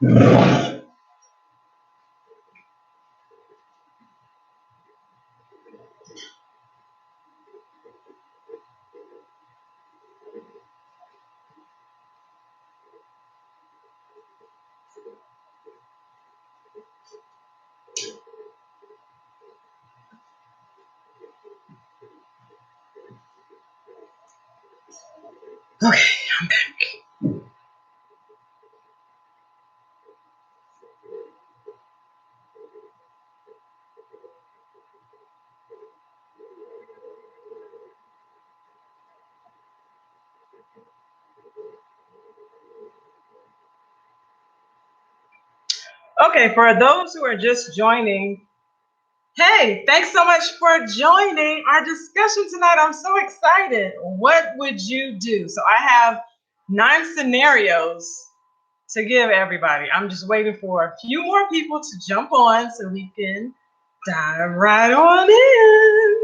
Okay, I'm back. Okay, for those who are just joining, hey, thanks so much for joining our discussion tonight. I'm so excited. What would you do? So I have 9 scenarios to give everybody. I'm just waiting for a few more people to jump on so we can dive right on in.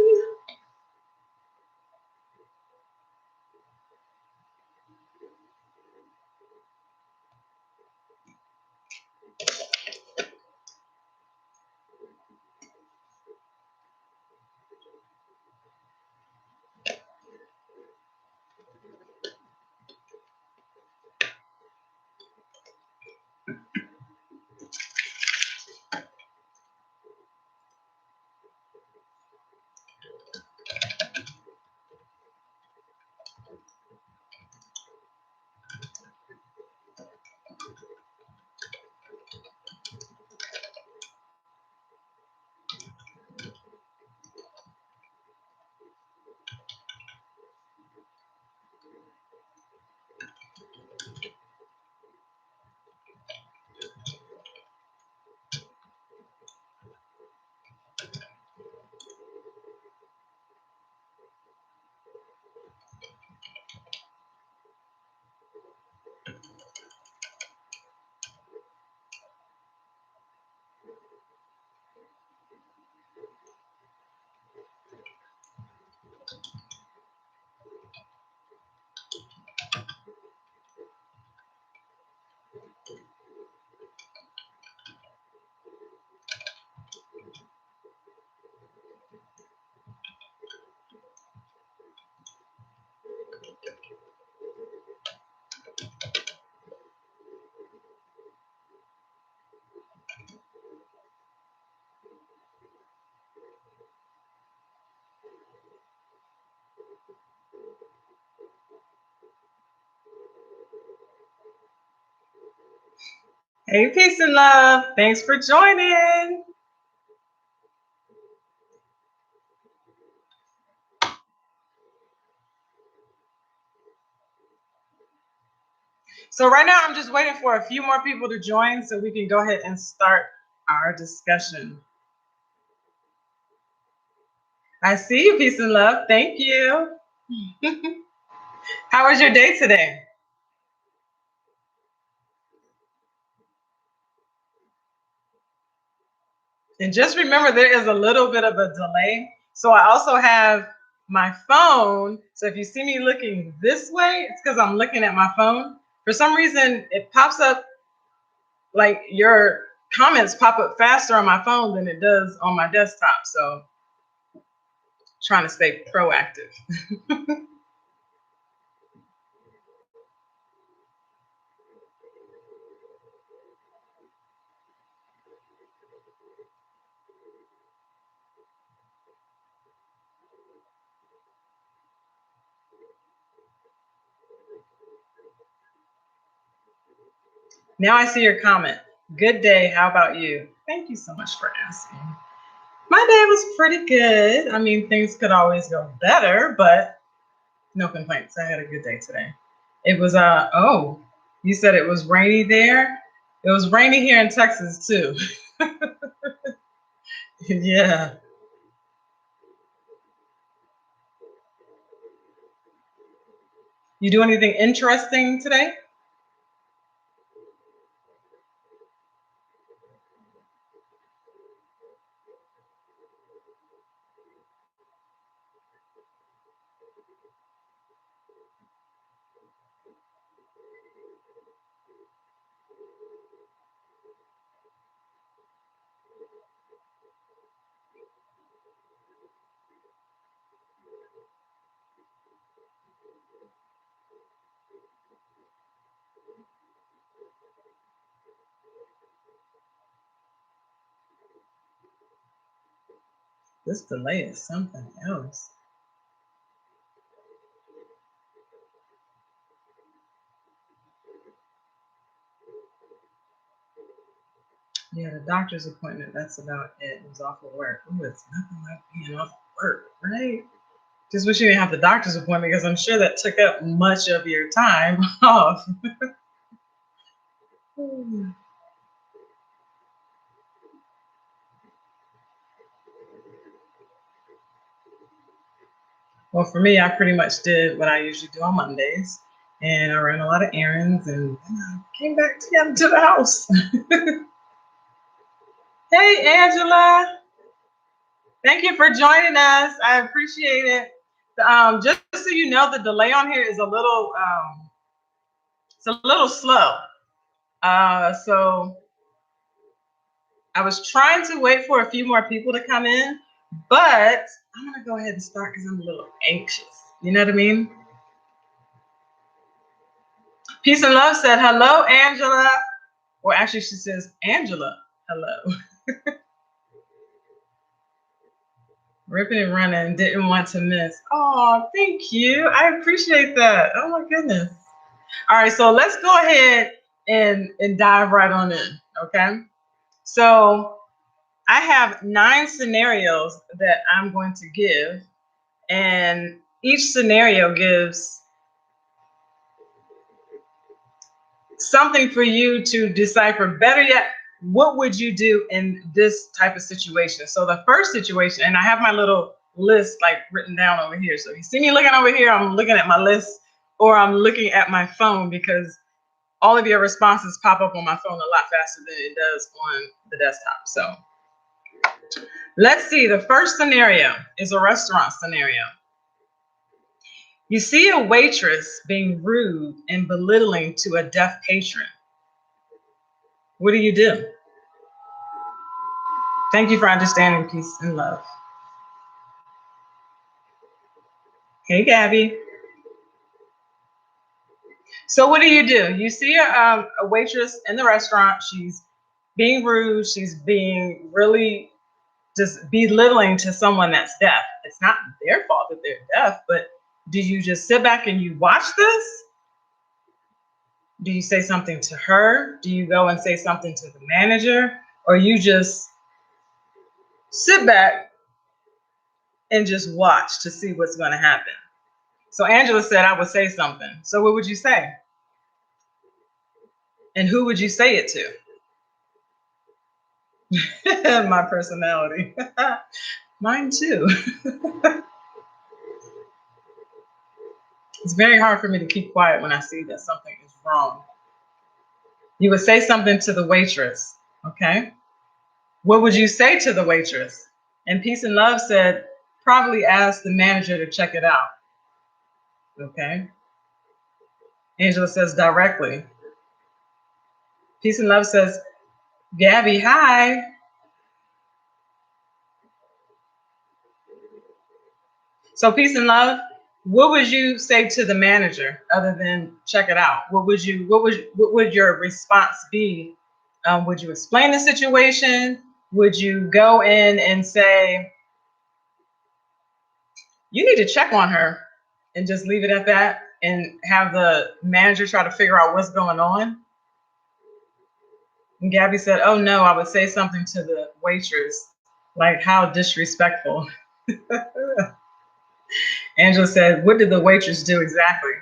Hey, peace and love. Thanks for joining. So right now I'm just waiting for a few more people to join so we can go ahead and start our discussion. I see you, peace and love. Thank you. How was your day today? And just remember there is a little bit of a delay. So I also have my phone. So if you see me looking this way, it's because I'm looking at my phone. For some reason, it pops up like your comments pop up faster on my phone than it does on my desktop. So trying to stay proactive. Now I see your comment. Good day. How about you? Thank you so much for asking. My day was pretty good. I mean, things could always go better, but no complaints. I had a good day today. It was oh, you said it was rainy there. It was rainy here in Texas too. Yeah. You do anything interesting today? This delay is something else. Yeah, the doctor's appointment, that's about it. It was off of work. Ooh, it's nothing like being off of work, right? Just wish you didn't have the doctor's appointment because I'm sure that took up much of your time off. Well, for me, I pretty much did what I usually do on Mondays, and I ran a lot of errands, and then I came back to the house. Hey, Angela. Thank you for joining us. I appreciate it. Just so you know, the delay on here is it's a little slow. So I was trying to wait for a few more people to come in, but I'm gonna go ahead and start because I'm a little anxious. You know what I mean? Peace and Love said, hello, Angela. Or actually, she says, Angela, hello. Ripping and running, didn't want to miss. Oh, thank you. I appreciate that. Oh my goodness. All right, so let's go ahead and dive right on in, okay? So I have 9 scenarios that I'm going to give, and each scenario gives something for you to decipher. Better yet, what would you do in this type of situation? So the first situation, and I have my little list like written down over here. So if you see me looking over here, I'm looking at my list or I'm looking at my phone because all of your responses pop up on my phone a lot faster than it does on the desktop. So let's see. The first scenario is a restaurant scenario. You see a waitress being rude and belittling to a deaf patron. What do you do? Thank you for understanding. Peace and love. Hey, Gabby. So what do? You see a waitress in the restaurant. She's being rude. She's being really just belittling to someone that's deaf. It's not their fault that they're deaf, but do you just sit back and you watch this? Do you say something to her? Do you go and say something to the manager? Or you just sit back and just watch to see what's going to happen? So Angela said I would say something. So what would you say? And who would you say it to? My personality. Mine too. It's very hard for me to keep quiet when I see that something is wrong. You would say something to the waitress, okay? What would you say to the waitress? And Peace and Love said, probably ask the manager to check it out, okay? Angela says directly. Peace and Love says, Gabby, hi. So Peace and Love, what would you say to the manager other than check it out? What would your response be? Would you explain the situation? Would you go in and say, you need to check on her and just leave it at that and have the manager try to figure out what's going on? And Gabby said, oh no, I would say something to the waitress, like how disrespectful. Angela said, what did the waitress do exactly?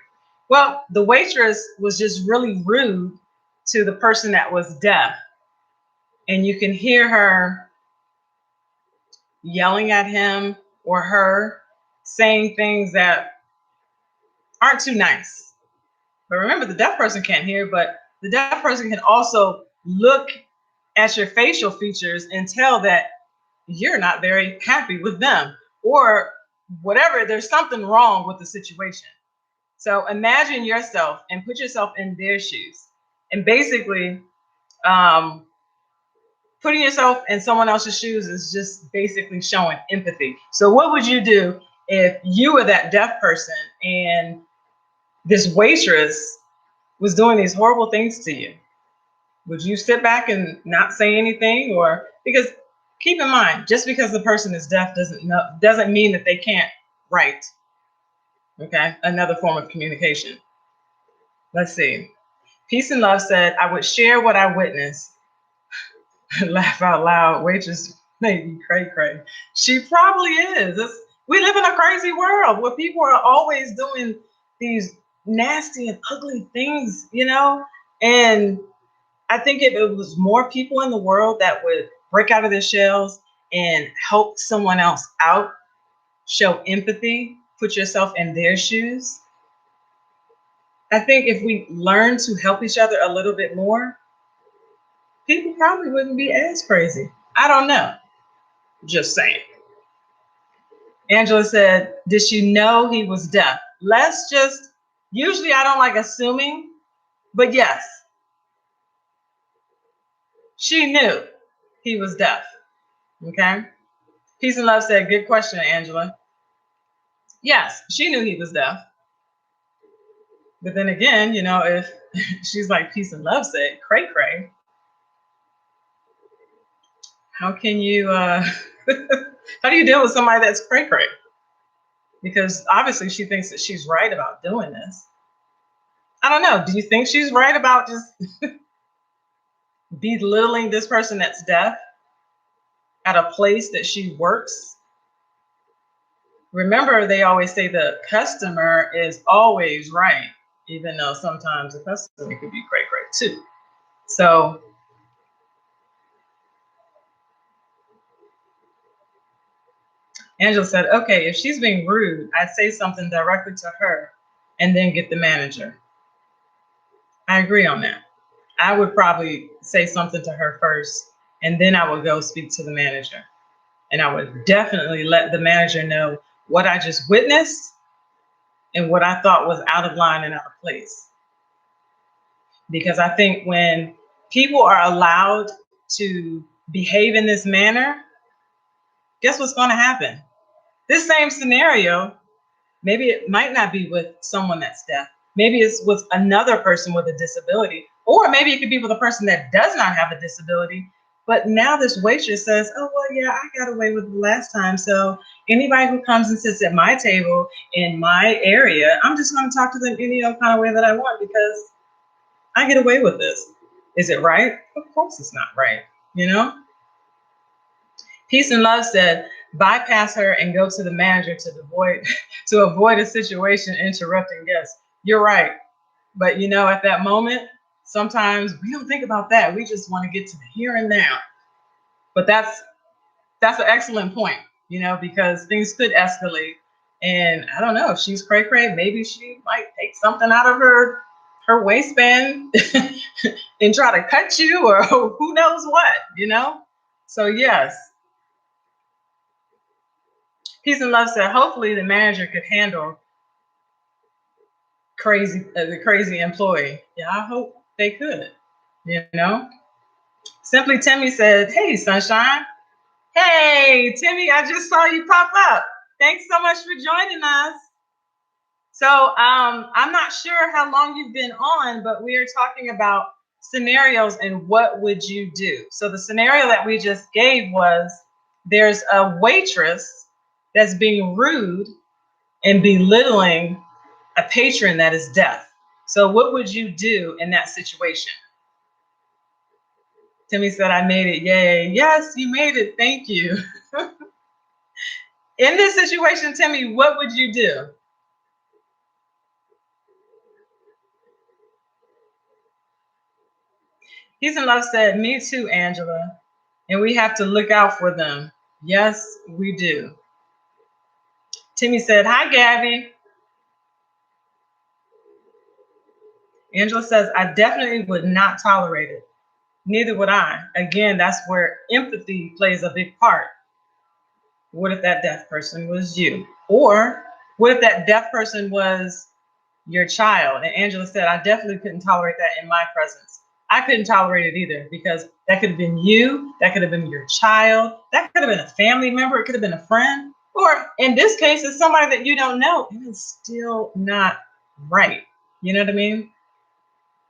Well, the waitress was just really rude to the person that was deaf. And you can hear her yelling at him or her, saying things that aren't too nice. But remember, the deaf person can't hear, but the deaf person can also look at your facial features and tell that you're not very happy with them or whatever. There's something wrong with the situation. So imagine yourself and put yourself in their shoes. And basically, putting yourself in someone else's shoes is just basically showing empathy. So what would you do if you were that deaf person and this waitress was doing these horrible things to you? Would you sit back and not say anything? Or because Keep in mind, just because the person is deaf doesn't mean that they can't write. Okay, another form of communication. Let's see. Peace and Love said, I would share what I witnessed. Laugh out loud. Waitress made me cray. She probably is. We live in a crazy world where people are always doing these nasty and ugly things, you know? And I think if it was more people in the world that would break out of their shells and help someone else out, show empathy, put yourself in their shoes. I think if we learn to help each other a little bit more, people probably wouldn't be as crazy. I don't know. Just saying. Angela said, did she know he was deaf? Usually I don't like assuming, but yes, she knew he was deaf. Okay. Peace and Love said, good question, Angela. Yes, she knew he was deaf. But then again, if she's like Peace and Love said, cray, how can you, how do you deal with somebody that's cray? Because obviously she thinks that she's right about doing this. I don't know. Do you think she's right about just belittling this person that's deaf at a place that she works? Remember, they always say the customer is always right, even though sometimes the customer could be cray too. So Angela said, okay, if she's being rude, I'd say something directly to her and then get the manager. I agree on that. I would probably say something to her first, and then I would go speak to the manager. And I would definitely let the manager know what I just witnessed and what I thought was out of line and out of place. Because I think when people are allowed to behave in this manner, guess what's going to happen? This same scenario, maybe it might not be with someone that's deaf. Maybe it's with another person with a disability, or maybe it could be with a person that does not have a disability. But now this waitress says, oh, well, yeah, I got away with it last time. So anybody who comes and sits at my table in my area, I'm just going to talk to them any kind of way that I want because I get away with this. Is it right? Of course it's not right, Peace and Love said, bypass her and go to the manager to avoid a situation interrupting guests. You're right. But at that moment, sometimes we don't think about that. We just want to get to the here and now. But that's an excellent point, because things could escalate. And I don't know if she's cray, maybe she might take something out of her waistband and try to cut you, or who knows what. So yes. Peace and Love said, hopefully the manager could handle the crazy employee. Yeah, I hope they could, Simply Timmy said, hey, Sunshine. Hey, Timmy, I just saw you pop up. Thanks so much for joining us. So I'm not sure how long you've been on, but we are talking about scenarios and what would you do? So the scenario that we just gave was there's a waitress that's being rude and belittling a patron that is deaf. So what would you do in that situation? Timmy said, I made it. Yay. Yes, you made it. Thank you. In this situation, Timmy, what would you do? Peace and Love said, me too, Angela. And we have to look out for them. Yes, we do. Timmy said, hi, Gabby. Angela says, I definitely would not tolerate it. Neither would I. Again, that's where empathy plays a big part. What if that deaf person was you? Or what if that deaf person was your child? And Angela said, I definitely couldn't tolerate that in my presence. I couldn't tolerate it either because that could have been you, that could have been your child, that could have been a family member, it could have been a friend, or in this case, it's somebody that you don't know, and it's still not right. You know what I mean?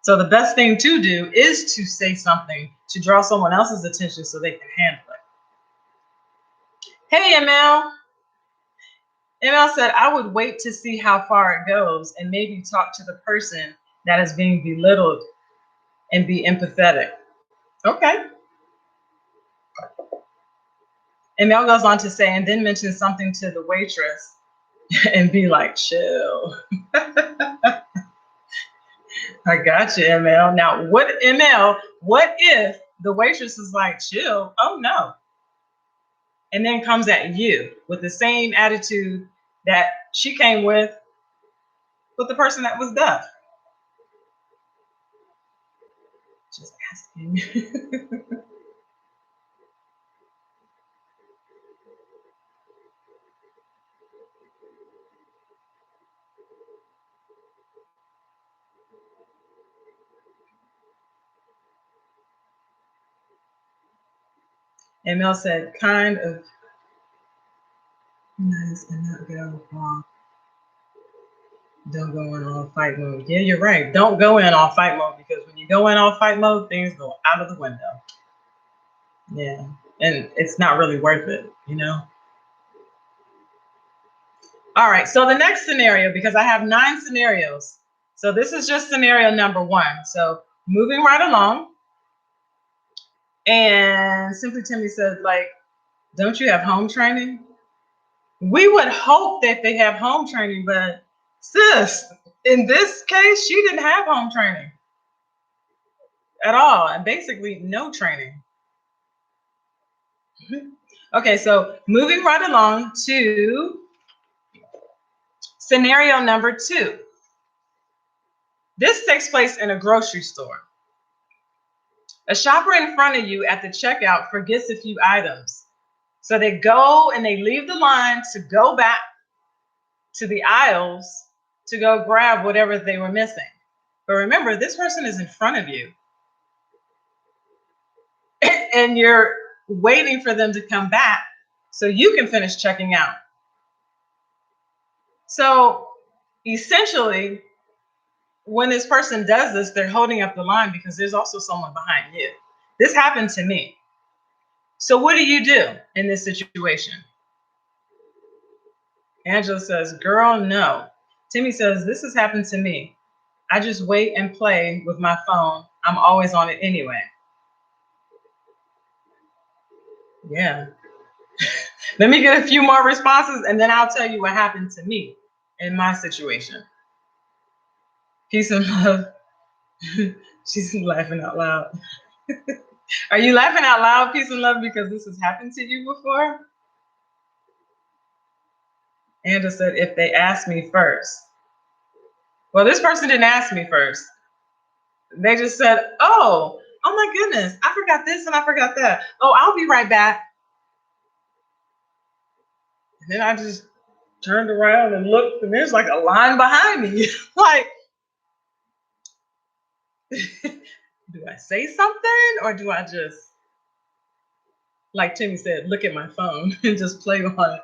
So the best thing to do is to say something to draw someone else's attention so they can handle it. Hey, ML. ML said, I would wait to see how far it goes and maybe talk to the person that is being belittled and be empathetic. Okay. ML goes on to say, and then mention something to the waitress and be like, chill. I got you, ML. Now, what if the waitress is like, chill? Oh, no. And then comes at you with the same attitude that she came with the person that was deaf. Just asking. And Mel said, kind of nice and not go off. Don't go in all fight mode. Yeah, you're right. Don't go in all fight mode, because when you go in all fight mode, things go out of the window. Yeah. And it's not really worth it, you know? All right. So the next scenario, because I have 9 scenarios. So this is just scenario number 1. So moving right along. And Simply Timmy said, like, don't you have home training? We would hope that they have home training, but sis, in this case, she didn't have home training at all, and basically no training. Okay, so moving right along to scenario number 2. This takes place in a grocery store. A shopper in front of you at the checkout forgets a few items. So they go and they leave the line to go back to the aisles to go grab whatever they were missing. But remember, this person is in front of you. And you're waiting for them to come back so you can finish checking out. So essentially, when this person does this, they're holding up the line because there's also someone behind you. This happened to me. So what do you do in this situation? Angela says, girl, no. Timmy says, this has happened to me. I just wait and play with my phone. I'm always on it anyway. Yeah. Let me get a few more responses and then I'll tell you what happened to me in my situation. Peace and love. She's laughing out loud. Are you laughing out loud, peace and love, because this has happened to you before? Andrew said, if they ask me first. Well, this person didn't ask me first. They just said, oh my goodness, I forgot this and I forgot that. Oh, I'll be right back. And then I just turned around and looked, and there's like a line behind me. Like, do I say something or do I just, like Timmy said, look at my phone and just play on it?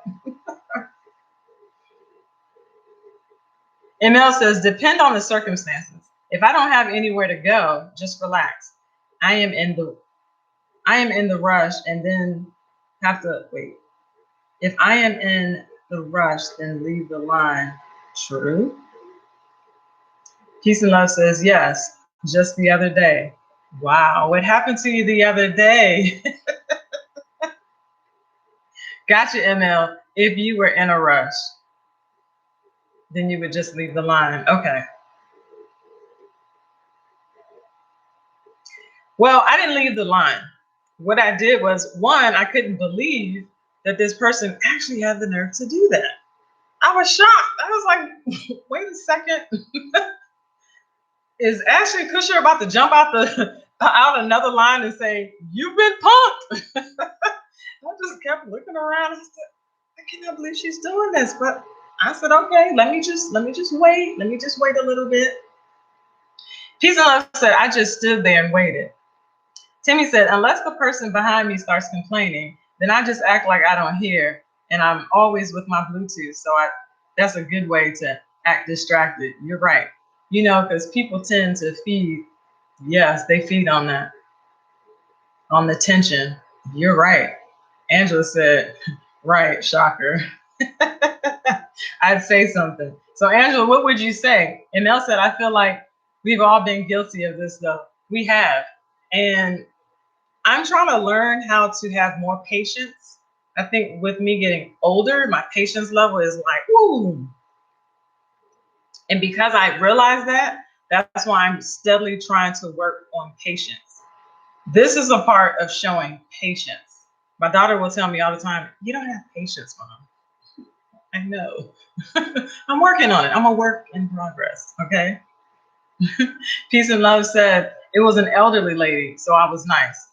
ML says, depend on the circumstances. If I don't have anywhere to go, just relax. I am in the rush and then have to wait. If I am in the rush, then leave the line. True. Peace and Love says, yes, just the other day. Wow, what happened to you the other day? Gotcha, ML. If you were in a rush, then you would just leave the line. Okay. Well, I didn't leave the line. What I did was, one, I couldn't believe that this person actually had the nerve to do that. I was shocked. I was like, wait a second. Is Ashley Kutcher about to jump out another line and say, you've been punked? I just kept looking around and said, I cannot believe she's doing this. But I said, okay, let me just wait. Let me just wait a little bit. Peace and Love said, I just stood there and waited. Timmy said, unless the person behind me starts complaining, then I just act like I don't hear. And I'm always with my Bluetooth. So that's a good way to act distracted. You're right. You know, because people tend to feed. Yes, they feed on that, on the tension. You're right. Angela said, Right, shocker. I'd say something. So, Angela, what would you say? And Nell said, I feel like we've all been guilty of this, though. We have. And I'm trying to learn how to have more patience. I think with me getting older, my patience level is like, woo. And because I realize that, that's why I'm steadily trying to work on patience. This is a part of showing patience. My daughter will tell me all the time, you don't have patience, Mom. I know. I'm working on it. I'm a work in progress. Okay. Peace and Love said it was an elderly lady, so I was nice.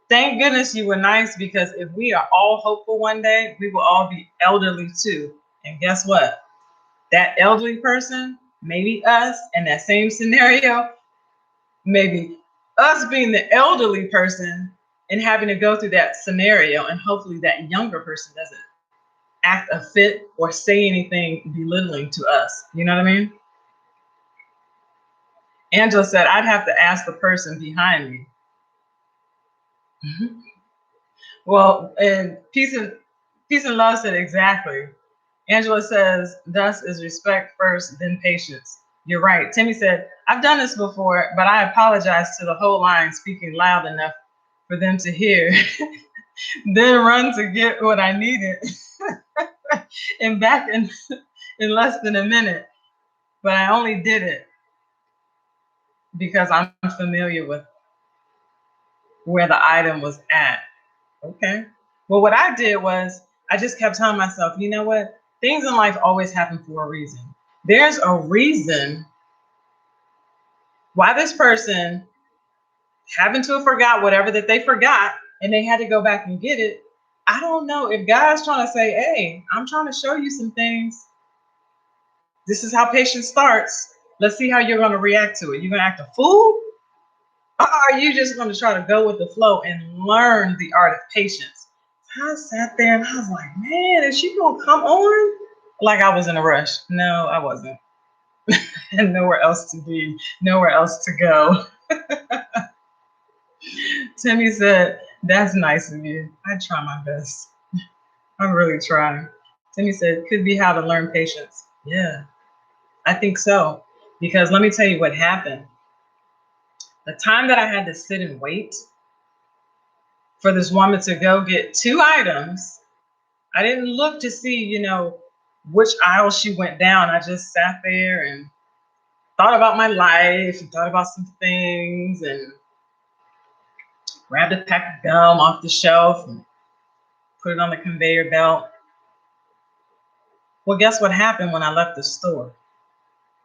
Thank goodness you were nice, because if we are all hopeful one day, we will all be elderly too. And guess what? That elderly person, maybe us in that same scenario, maybe us being the elderly person and having to go through that scenario, and hopefully that younger person doesn't act a fit or say anything belittling to us. You know what I mean? Angela said, I'd have to ask the person behind me. Well, and peace and love said exactly. Angela says, thus is respect first, then patience. You're right. Timmy said, I've done this before, but I apologize to the whole line speaking loud enough for them to hear, then run to get what I needed and back in less than a minute. But I only did it because I'm familiar with where the item was at. Okay. Well, what I did was I just kept telling myself, you know what? Things in life always happen for a reason. There's a reason why this person happened to have forgot whatever that they forgot and they had to go back and get it. I don't know if God's trying to say, hey, I'm trying to show you some things. This is how patience starts. Let's see how you're going to react to it. You're going to act a fool? Or are you just going to try to go with the flow and learn the art of patience? I sat there and I was like, man, is she going to come on? Like I was in a rush. No, I wasn't. And nowhere else to be, nowhere else to go. Timmy said, that's nice of you. I try my best. I'm really trying. Timmy said, could be how to learn patience. Yeah, I think so. Because let me tell you what happened. The time that I had to sit and wait for this woman to go get 2 items, I didn't look to see, which aisle she went down. I just sat there and thought about my life and thought about some things and grabbed a pack of gum off the shelf and put it on the conveyor belt. Well, guess what happened when I left the store?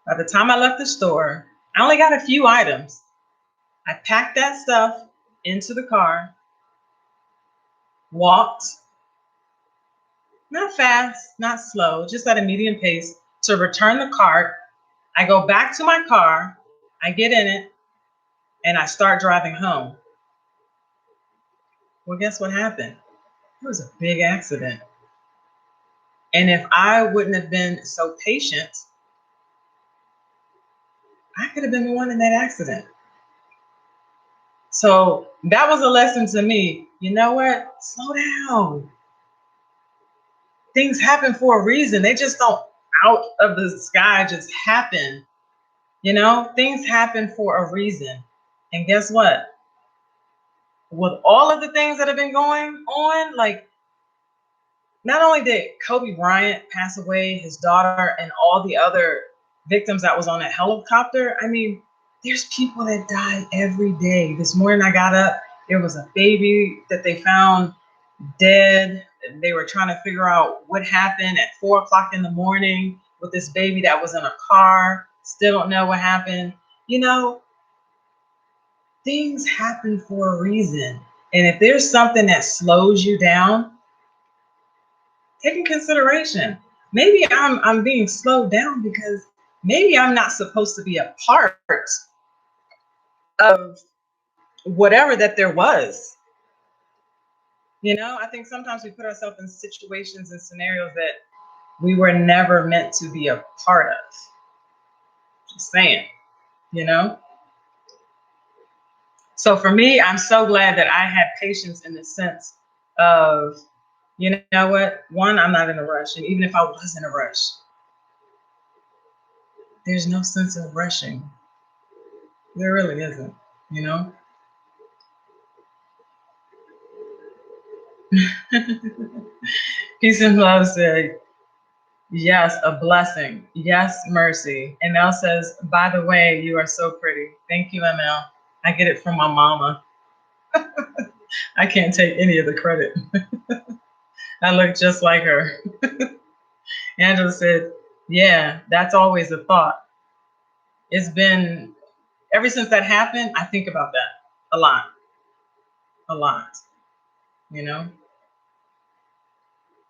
By the time I left the store, I only got a few items. I packed that stuff into the car, walked, not fast, not slow, just at a medium pace, to return the cart. I go back to my car, I get in it, and I start driving home. Well, guess what happened? It was a big accident. And if I wouldn't have been so patient, I could have been the one in that accident. So that was a lesson to me. You know what? Slow down. Things happen for a reason. They just don't out of the sky just happen. Things happen for a reason. And guess what? With all of the things that have been going on, like not only did Kobe Bryant pass away, his daughter, and all the other victims that was on that helicopter, I mean, there's people that die every day. This morning I got up, there was a baby that they found dead. They were trying to figure out what happened at 4 o'clock in the morning with this baby that was in a car. Still don't know what happened. Things happen for a reason. And if there's something that slows you down, take in consideration. Maybe I'm being slowed down because maybe I'm not supposed to be a part of whatever that there was. I think sometimes we put ourselves in situations and scenarios that we were never meant to be a part of. Just saying, you know? So for me, I'm so glad that I had patience in the sense of You know what? One, I'm not in a rush. And even if I was in a rush, there's no sense of rushing. There really isn't, you know? Peace and love said, yes, a blessing. Yes, mercy. ML says, by the way, you are so pretty. Thank you, ML. I get it from my mama. I can't take any of the credit. I look just like her. Angela said, yeah, that's always a thought. It's been, ever since that happened, I think about that a lot, you know?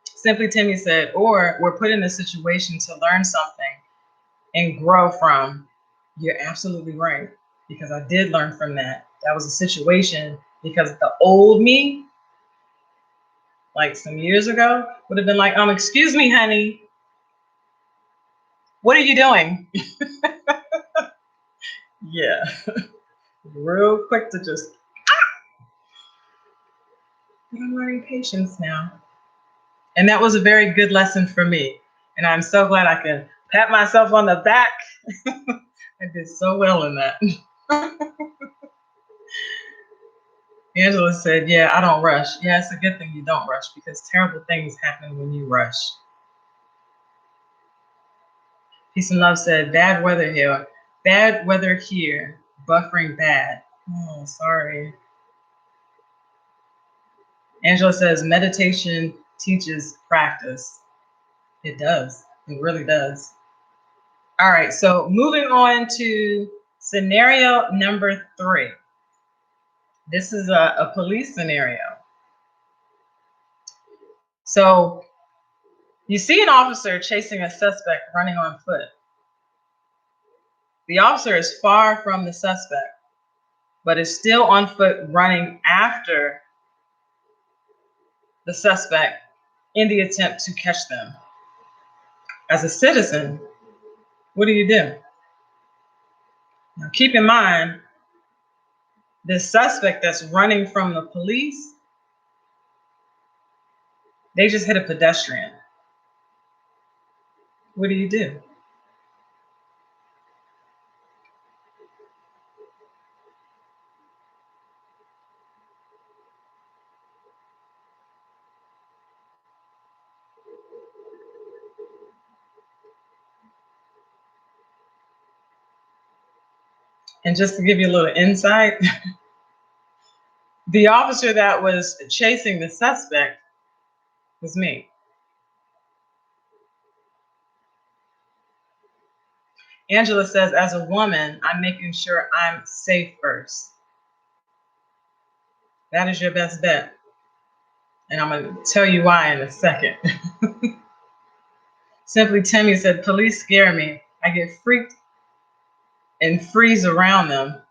Simply Timmy said, or we're put in a situation to learn something and grow from. You're absolutely right, because I did learn from that. That was a situation because the old me, like some years ago, would have been like, excuse me, honey, what are you doing? Yeah, real quick to just, I'm learning patience now. And that was a very good lesson for me. And I'm so glad I can pat myself on the back. I did so well in that. Angela said, yeah, I don't rush. Yeah, it's a good thing you don't rush because terrible things happen when you rush. Peace and love said, bad weather here. Bad weather here. Buffering bad. Oh, sorry. Angela says, meditation teaches practice. It does. It really does. All right, so moving on to scenario number 3. This is a police scenario. So you see an officer chasing a suspect running on foot. The officer is far from the suspect, but is still on foot running after the suspect in the attempt to catch them. As a citizen, what do you do? Now, keep in mind, the suspect that's running from the police, they just hit a pedestrian. What do you do? And just to give you a little insight, the officer that was chasing the suspect was me. Angela says, as a woman, I'm making sure I'm safe first. That is your best bet. And I'm going to tell you why in a second. Simply Timmy said, police scare me. I get freaked and freeze around them.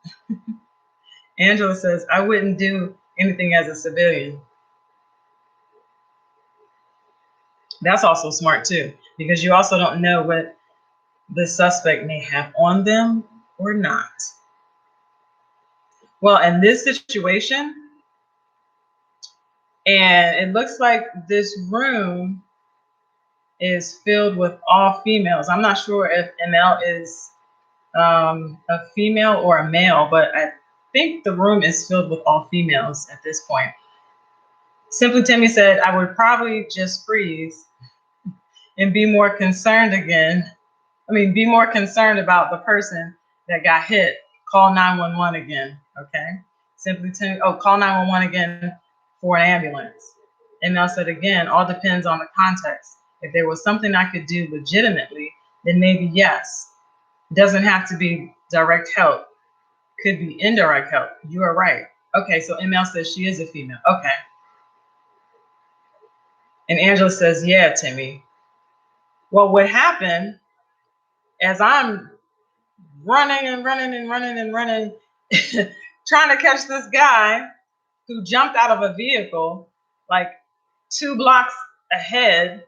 Angela says, I wouldn't do anything as a civilian. That's also smart too, because you also don't know what the suspect may have on them or not. Well, in this situation, and it looks like this room is filled with all females. I'm not sure if ML is a female or a male, but I think the room is filled with all females at this point. Simply Timmy said, I would probably just freeze and be more concerned again. Be more concerned about the person that got hit. Call 911 again, okay? Simply Timmy, call 911 again for an ambulance. And I said, again, all depends on the context. If there was something I could do legitimately, then maybe yes. It doesn't have to be direct help. Could be indirect help. You are right. Okay, so ML says she is a female. Okay. And Angela says, yeah, Timmy. Well, what happened as I'm running and running and running and running, trying to catch this guy who jumped out of a vehicle like 2 blocks ahead.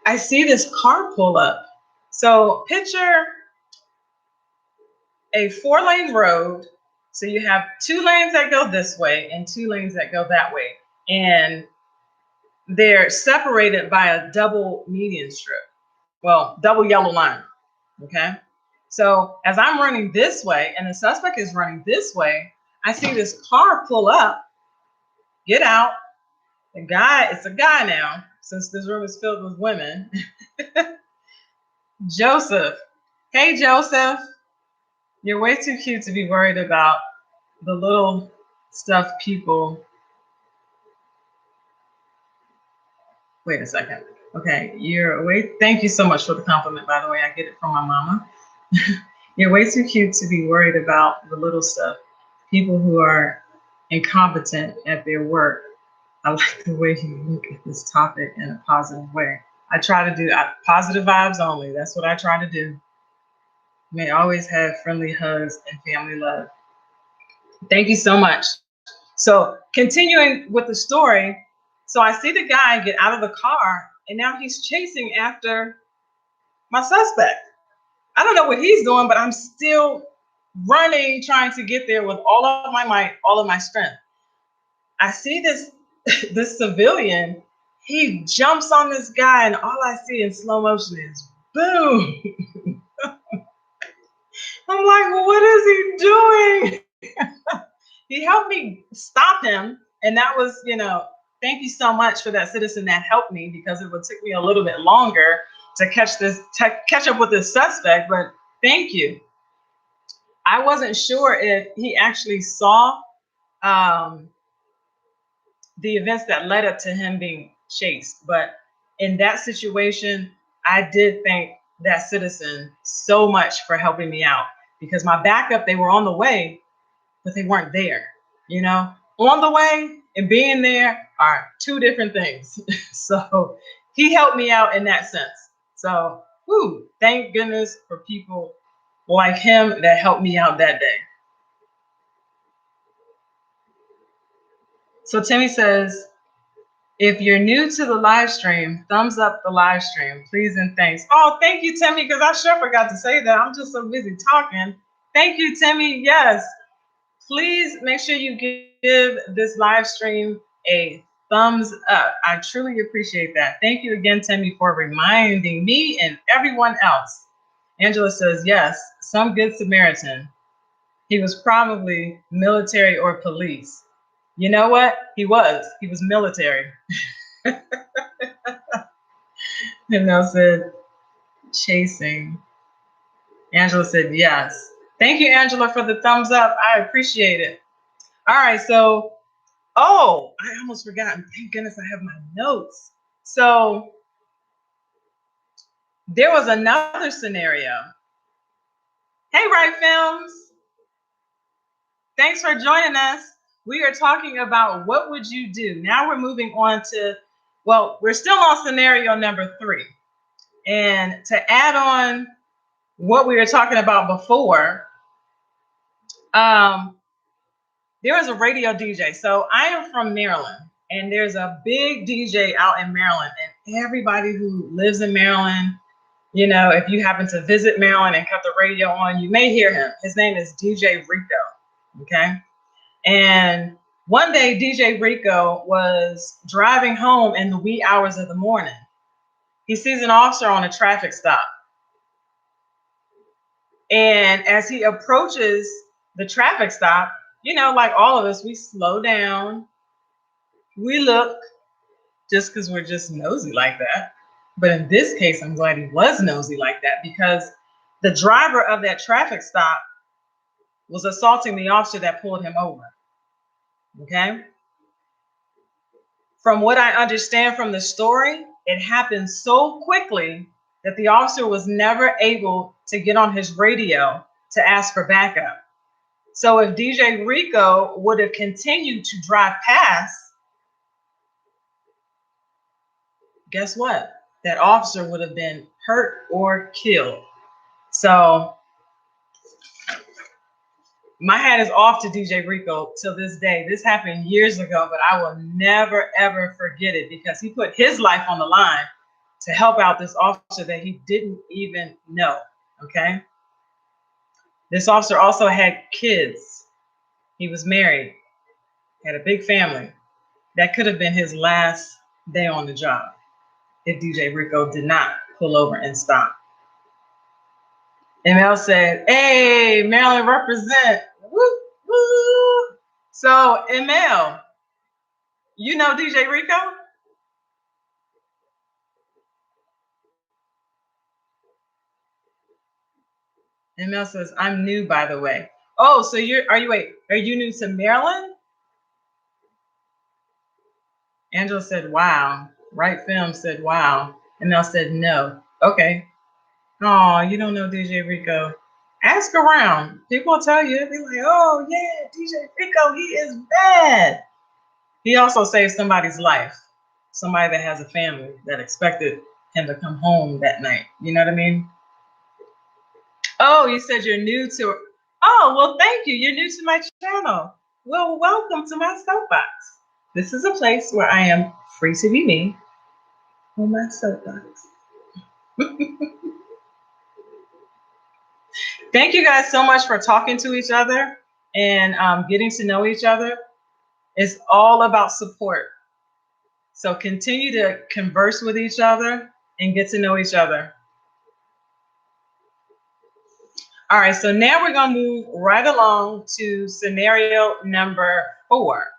I see this car pull up. So picture a 4-lane road, So you have 2 lanes that go this way and 2 lanes that go that way. And they're separated by a double median strip. Well, double yellow line. Okay. So as I'm running this way and the suspect is running this way, I see this car pull up, get out. The guy, it's a guy now, since this room is filled with women. Joseph. Hey, Joseph. You're way too cute to be worried about the little stuff people. Wait a second. Okay, you're way. Thank you so much for the compliment, by the way. I get it from my mama. You're way too cute to be worried about the little stuff. People who are incompetent at their work. I like the way you look at this topic in a positive way. I try to do positive vibes only. That's what I try to do. May always have friendly hugs and family love. Thank you so much. So continuing with the story, so I see the guy get out of the car and now he's chasing after my suspect. I don't know what he's doing, but I'm still running, trying to get there with all of my might, all of my strength. I see this this civilian, he jumps on this guy, and all I see in slow motion is boom. I'm like, what is he doing? He helped me stop him. And that was, thank you so much for that citizen that helped me, because it would take me a little bit longer to catch up with this suspect. But thank you. I wasn't sure if he actually saw the events that led up to him being chased. But in that situation, I did thank that citizen so much for helping me out, because my backup, they were on the way, but they weren't there. On the way and being there are 2 different things. So he helped me out in that sense. So thank goodness for people like him that helped me out that day. So Timmy says, if you're new to the live stream, thumbs up the live stream, please and thanks. Oh, thank you, Timmy, because I sure forgot to say that. I'm just so busy talking. Thank you, Timmy. Yes. Please make sure you give this live stream a thumbs up. I truly appreciate that. Thank you again, Timmy, for reminding me and everyone else. Angela says, yes, some good Samaritan. He was probably military or police. You know what? He was military. And I said, chasing. Angela said, yes. Thank you, Angela, for the thumbs up. I appreciate it. All right, so, I almost forgot. Thank goodness I have my notes. So there was another scenario. Hey, Right Films. Thanks for joining us. We are talking about what would you do? Now we're moving on to, we're still on scenario number 3. And to add on what we were talking about before, there was a radio DJ. So I am from Maryland, and there's a big DJ out in Maryland. And everybody who lives in Maryland, if you happen to visit Maryland and cut the radio on, you may hear him. His name is DJ Rico. Okay. And one day, DJ Rico was driving home in the wee hours of the morning. He sees an officer on a traffic stop. And as he approaches the traffic stop, like all of us, we slow down. We look, just because we're just nosy like that. But in this case, I'm glad he was nosy like that, because the driver of that traffic stop was assaulting the officer that pulled him over. Okay. From what I understand from the story, it happened so quickly that the officer was never able to get on his radio to ask for backup. So if DJ Rico would have continued to drive past, guess what? That officer would have been hurt or killed. So my hat is off to DJ Rico till this day. This happened years ago, but I will never, ever forget it, because he put his life on the line to help out this officer that he didn't even know. Okay. This officer also had kids. He was married, had a big family. That could have been his last day on the job if DJ Rico did not pull over and stop. And Mel said, "Hey, Maryland represent." Woo, woo. So, Mel, you know DJ Rico? And Mel says, "I'm new, by the way." Oh, so are you new to Maryland? Angela said, "Wow." Right Film said, "Wow." And Mel said, "No." Okay. Oh, you don't know DJ Rico. Ask around. People will tell you. They'll be like, "Oh, yeah, DJ Rico, he is bad." He also saved somebody's life. Somebody that has a family that expected him to come home that night. You know what I mean? Oh, you said you're new to it. Oh, well, thank you. You're new to my channel. Well, welcome to my soapbox. This is a place where I am free to be me on my soapbox. Thank you guys so much for talking to each other and getting to know each other. It's all about support. So continue to converse with each other and get to know each other. All right, so now we're going to move right along to scenario number 4.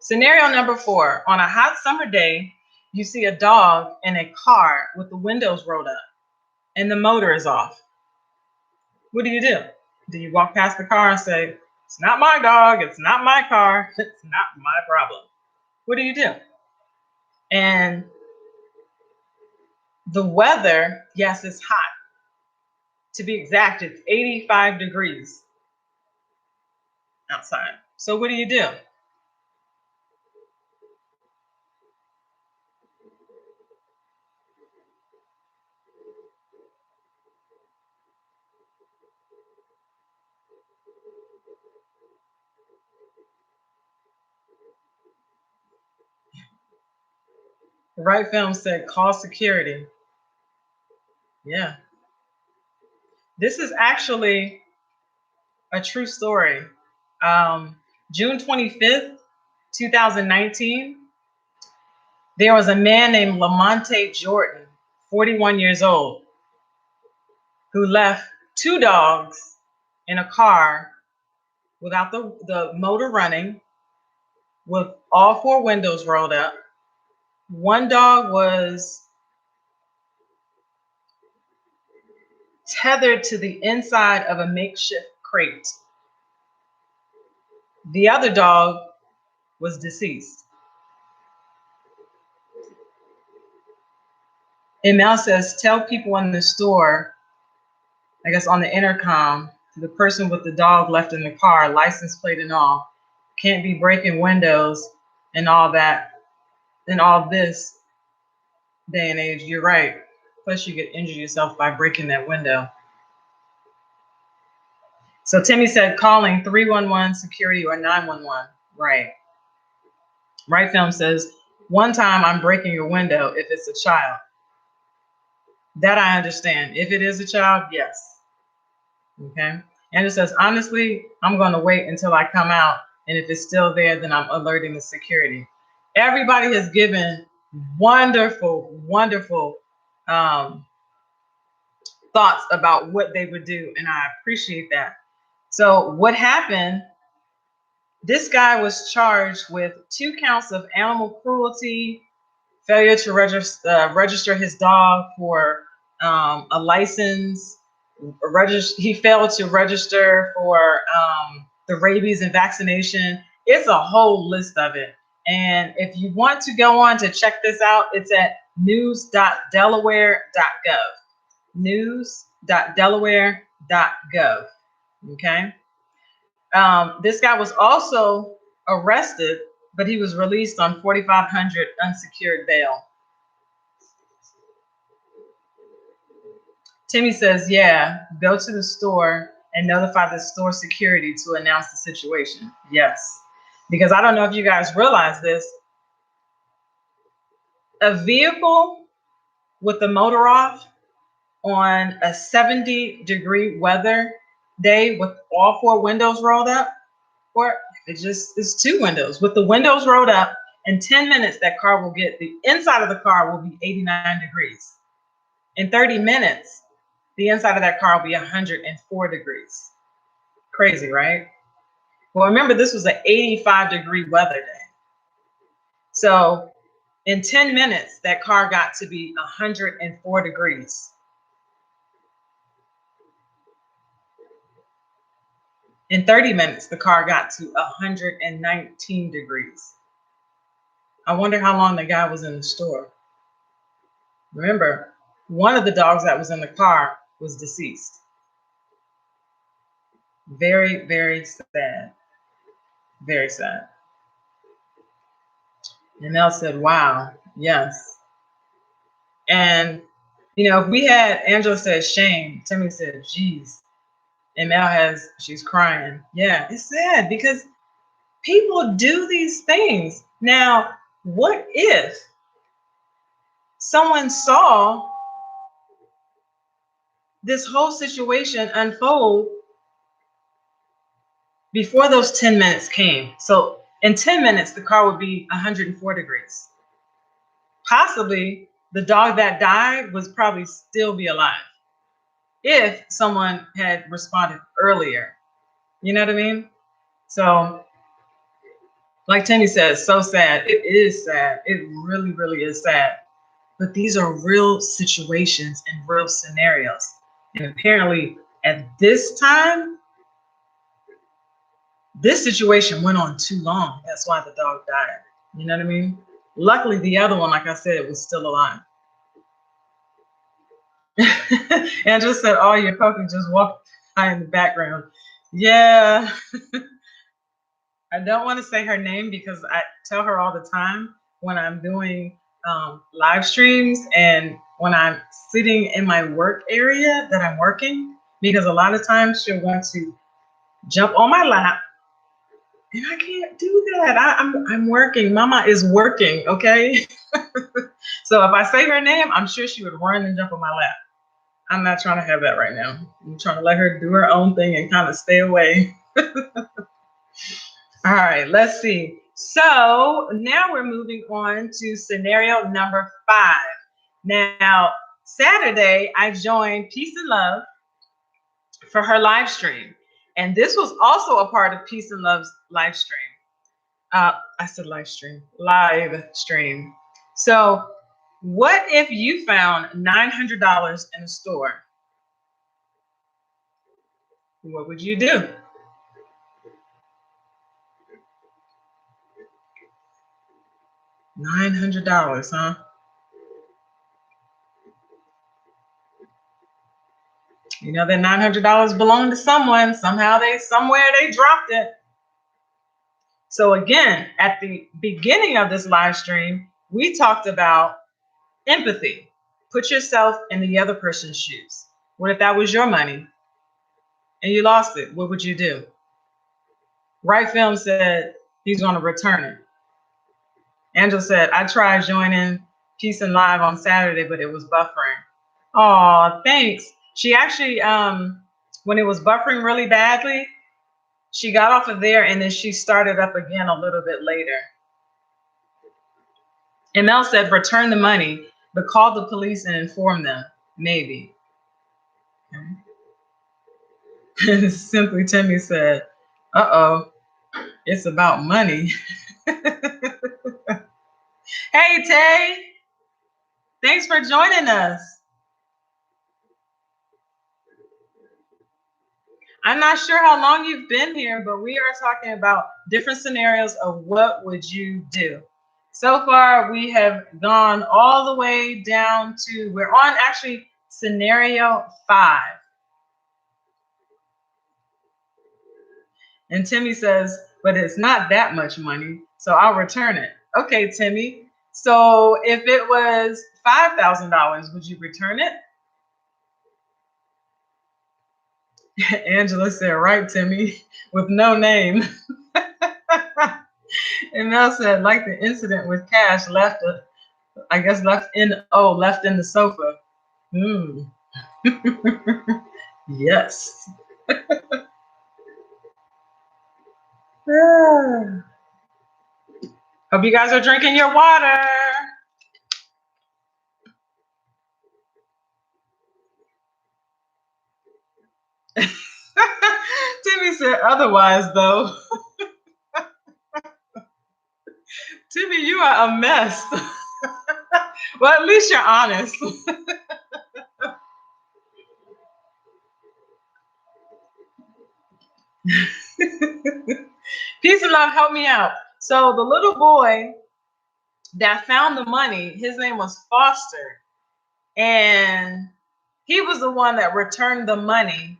Scenario number 4, on a hot summer day, you see a dog in a car with the windows rolled up and the motor is off. What do? Do you walk past the car and say, "It's not my dog, it's not my car, it's not my problem"? What do you do? And the weather, yes, it's hot. To be exact, it's 85 degrees outside. So what do you do? The right film said, "Call security." Yeah. This is actually a true story. June 25th, 2019, there was a man named Lamonte Jordan, 41 years old, who left 2 dogs in a car without the motor running, with all 4 windows rolled up. One dog was tethered to the inside of a makeshift crate. The other dog was deceased. And Mel says, "Tell people in the store," I guess on the intercom, "the person with the dog left in the car, license plate and all, can't be breaking windows and all that, and all this day and age." You're right. Plus, you could injure yourself by breaking that window. So Timmy said, "Calling 311 security or 911. Right. Right Film says, "One time I'm breaking your window if it's a child." That I understand. If it is a child, yes. Okay. And it says, "Honestly, I'm going to wait until I come out. And if it's still there, then I'm alerting the security." Everybody has given wonderful, wonderful thoughts about what they would do. And I appreciate that. So what happened, this guy was charged with 2 counts of animal cruelty, failure to register his dog for a license. He failed to register for the rabies and vaccination. It's a whole list of it. And if you want to go on to check this out, it's at news.delaware.gov. News.delaware.gov. Okay. This guy was also arrested, but he was released on $4,500 unsecured bail. Timmy says, "Yeah, go to the store and notify the store security to announce the situation." Yes, because I don't know if you guys realize this. A vehicle with the motor off on a 70-degree weather day with all four windows rolled up, or if it just is two windows with the windows rolled up, in 10 minutes that car will get, the inside of the car will be 89 degrees. In 30 minutes, the inside of that car will be 104 degrees. Crazy, right? Well, remember, this was an 85-degree weather day. So in 10 minutes, that car got to be 104 degrees. In 30 minutes, the car got to 119 degrees. I wonder how long the guy was in the store. Remember, one of the dogs that was in the car was deceased. Very, very sad. Very sad. And Mel said, wow, yes. And, if we had, Angela said, shame. Timmy said, geez. And Mel she's crying. Yeah, it's sad because people do these things. Now, what if someone saw this whole situation unfold before those 10 minutes came? So in 10 minutes, the car would be 104 degrees. Possibly the dog that died would probably still be alive if someone had responded earlier. You know what I mean? So, like Timmy says, so sad. It is sad. It really, really is sad. But these are real situations and real scenarios. And apparently at this time, this situation went on too long. That's why the dog died. You know what I mean? Luckily, the other one, like I said, was still alive. Angela said, oh, your puppy just walked by in the background. Yeah. I don't want to say her name because I tell her all the time when I'm doing live streams and when I'm sitting in my work area that I'm working, because a lot of times she'll want to jump on my lap, and I can't do that. I'm working. Mama is working, okay? So if I say her name, I'm sure she would run and jump on my lap. I'm not trying to have that right now. I'm trying to let her do her own thing and kind of stay away. All right, let's see. So now we're moving on to scenario number 5. Now, Saturday, I joined Peace and Love for her live stream. And this was also a part of Peace and Love's live stream. I said live stream. So what if you found $900 in a store? What would you do? $900, huh? You know that $900 belonged to someone. Somewhere they dropped it. So again, at the beginning of this live stream, we talked about empathy. Put yourself in the other person's shoes. What if that was your money and you lost it? What would you do? Right Film said he's going to return it. Angela said, I tried joining Peace and Live on Saturday, but it was buffering. Oh, thanks. She actually, when it was buffering really badly, she got off of there and then she started up again a little bit later. And Mel said, return the money, but call the police and inform them. Maybe. Okay. Simply Timmy said, uh-oh, it's about money. Hey, Tay. Thanks for joining us. I'm not sure how long you've been here, but we are talking about different scenarios of what would you do. So far, we have gone all the way down to, we're on actually scenario 5. And Timmy says, but it's not that much money, so I'll return it. Okay, Timmy. So if it was $5,000, would you return it? Angela said, right, Timmy, with no name. And Mel said, like the incident with Cash left in the sofa. Yes. Hope you guys are drinking your water. Timmy said otherwise, though. Timmy, you are a mess. Well, at least you're honest. Peace and love, help me out. So the little boy that found the money, his name was Foster. And he was the one that returned the money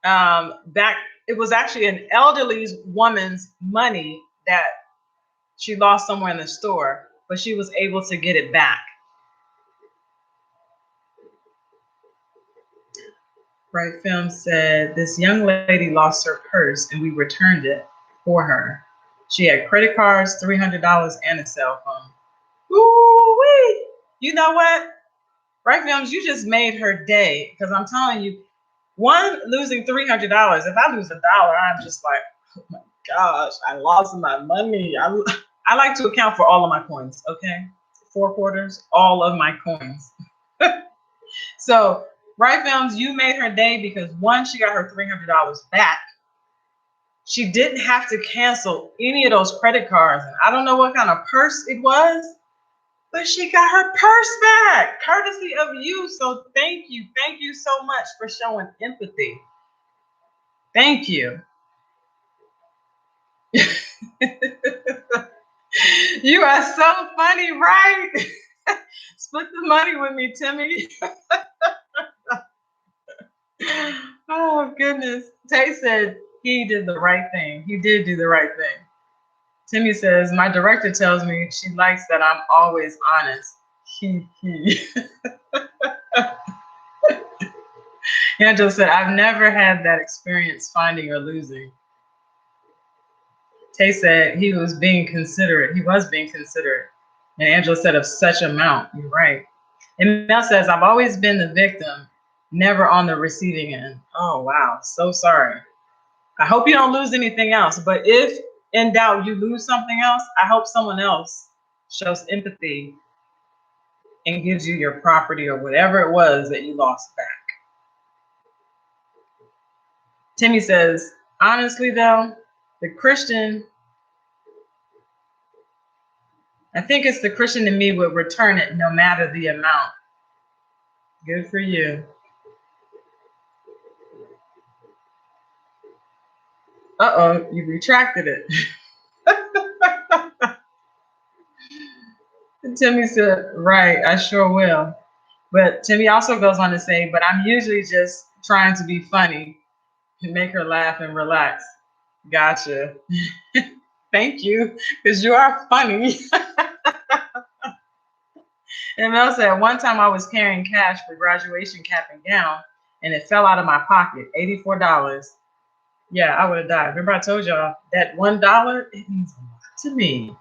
back. It was actually an elderly woman's money that she lost somewhere in the store, but she was able to get it back. Right Film said, this young lady lost her purse and we returned it for her. She had credit cards, $300, and a cell phone. Woo-wee! You know what? Right Films, you just made her day. Because I'm telling you, one, losing $300. If I lose $1, I'm just like, oh my gosh, I lost my money. I like to account for all of my coins, okay? 4 quarters, all of my coins. So, Right Films, you made her day because one, she got her $300 back. She didn't have to cancel any of those credit cards. And I don't know what kind of purse it was, but she got her purse back, courtesy of you. So thank you. Thank you so much for showing empathy. Thank you. You are so funny, right? Split the money with me, Timmy. Oh, goodness. Tay said he did the right thing. He did do the right thing. Timmy says, my director tells me she likes that I'm always honest. Angela said, I've never had that experience finding or losing. Tay said he was being considerate. He was being considerate. And Angela said, of such amount. You're right. And Mel says, I've always been the victim, never on the receiving end. Oh, wow. So sorry. I hope you don't lose anything else. But if in doubt you lose something else, I hope someone else shows empathy and gives you your property or whatever it was that you lost back. Timmy says, honestly, though, the Christian, I think it's the Christian in me would return it no matter the amount. Good for you. Uh-oh, you retracted it. Timmy said, right, I sure will. But Timmy also goes on to say, but I'm usually just trying to be funny and make her laugh and relax. Gotcha. Thank you, because you are funny. And Mel said, one time I was carrying cash for graduation cap and gown, and it fell out of my pocket, $84. Yeah, I would have died. Remember I told y'all that $1, it means a lot to me.